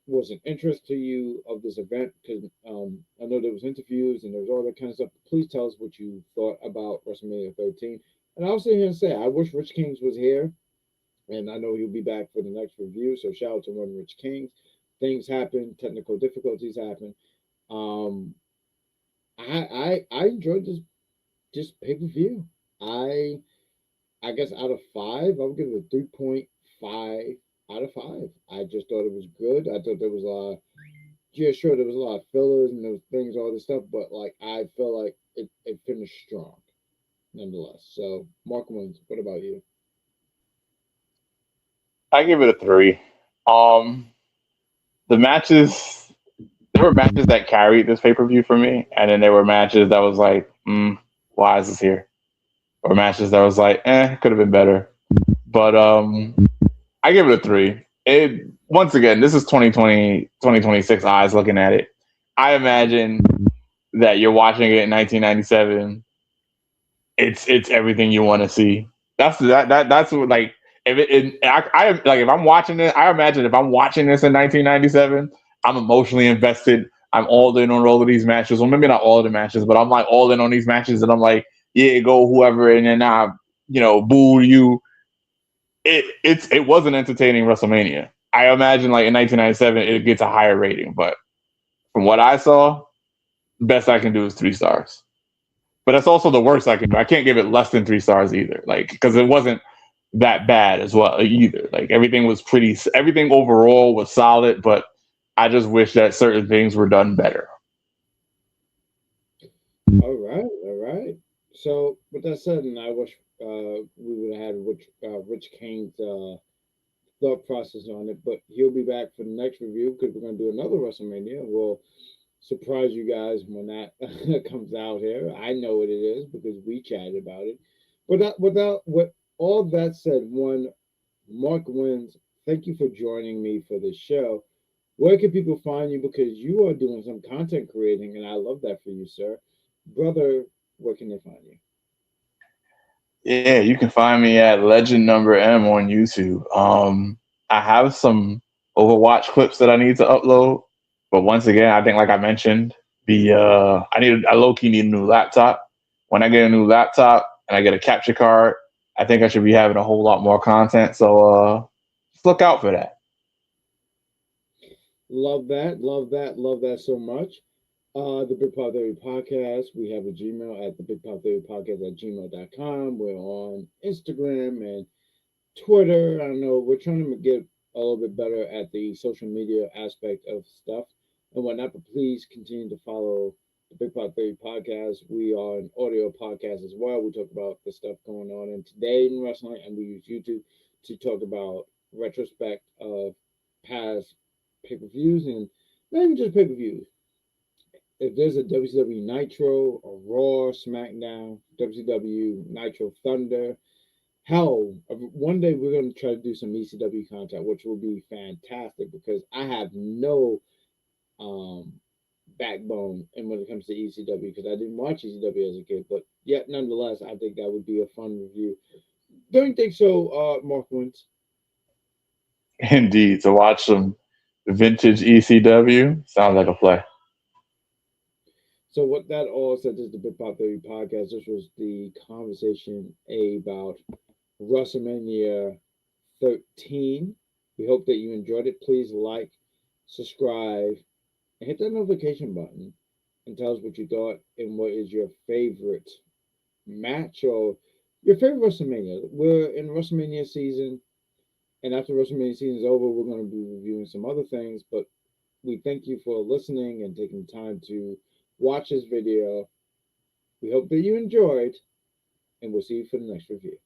was an interest to you of this event? Because I know there was interviews and there was all that kind of stuff. Please tell us what you thought about WrestleMania 13. And I'll sit here and say, I wish Rich Kings was here, and I know he'll be back for the next review. So shout out to one Rich Kings. Things happen, technical difficulties happen. Um, I enjoyed this pay per view. I guess out of five, I would give it a 3.5 out of five. I just thought it was good. I thought there was a lot. Yeah, sure, there was a lot of fillers and those things, all this stuff, but like I feel like it finished strong, nonetheless. So, Mark wins. What about you? I give it a three. Um, the matches, there were matches that carried this pay per view for me, and then there were matches that was like, why is this here? Or matches that was like, could have been better. But I give it a three. It once again, this is 2020, 2026 eyes looking at it. I imagine that you're watching it in 1997. It's everything you want to see. That's what like if I like if I'm watching it, I imagine if I'm watching this in 1997, I'm emotionally invested. I'm all in on all of these matches. Well, maybe not all of the matches, but I'm like all in on these matches, and I'm like, yeah, go whoever, and then I, boo you. It was an entertaining WrestleMania. I imagine like in 1997 it gets a higher rating, but from what I saw, best I can do is 3 stars. But that's also the worst I can do. I can't give it less than 3 stars either, like because it wasn't that bad as well either. Like everything overall was solid, but I just wish that certain things were done better. All right, all right. So, with that said, and I wish we would have had Rich King's thought process on it, but he'll be back for the next review because we're going to do another WrestleMania. We'll surprise you guys when that comes out here. I know what it is because we chatted about it. But with all that said, one, Mark wins. Thank you for joining me for this show. Where can people find you? Because you are doing some content creating, and I love that for you, sir. Brother, where can they find you? Yeah, you can find me at Legend Number M on YouTube. I have some Overwatch clips that I need to upload, but once again, I think like I mentioned, I low key need a new laptop. When I get a new laptop and I get a capture card, I think I should be having a whole lot more content. So just look out for that. Love that, love that, love that so much. The Big Pop Theory Podcast. We have a Gmail at the Big Pop Theory Podcast at gmail.com. We're on Instagram and Twitter. I know we're trying to get a little bit better at the social media aspect of stuff and whatnot, but please continue to follow the Big Pop Theory Podcast. We are an audio podcast as well. We talk about the stuff going on in today in wrestling, and we use YouTube to talk about retrospect of past pay-per-views and not even just pay-per-views. If there's a WCW Nitro, a Raw, SmackDown, WCW Nitro Thunder, hell, one day we're going to try to do some ECW content, which will be fantastic because I have no um, backbone and when it comes to ECW because I didn't watch ECW as a kid. But yet, nonetheless, I think that would be a fun review. Don't you think so, Mark Wentz? Indeed, to watch some vintage ECW sounds like a play. So what that all said, this is the Big Pop Theory Podcast. This was the conversation about WrestleMania 13. We hope that you enjoyed it. Please like, subscribe, and hit that notification button and tell us what you thought and what is your favorite match or your favorite WrestleMania. We're in WrestleMania season. And after WrestleMania season is over, we're going to be reviewing some other things. But we thank you for listening and taking time to watch this video. We hope that you enjoyed, and we'll see you for the next review.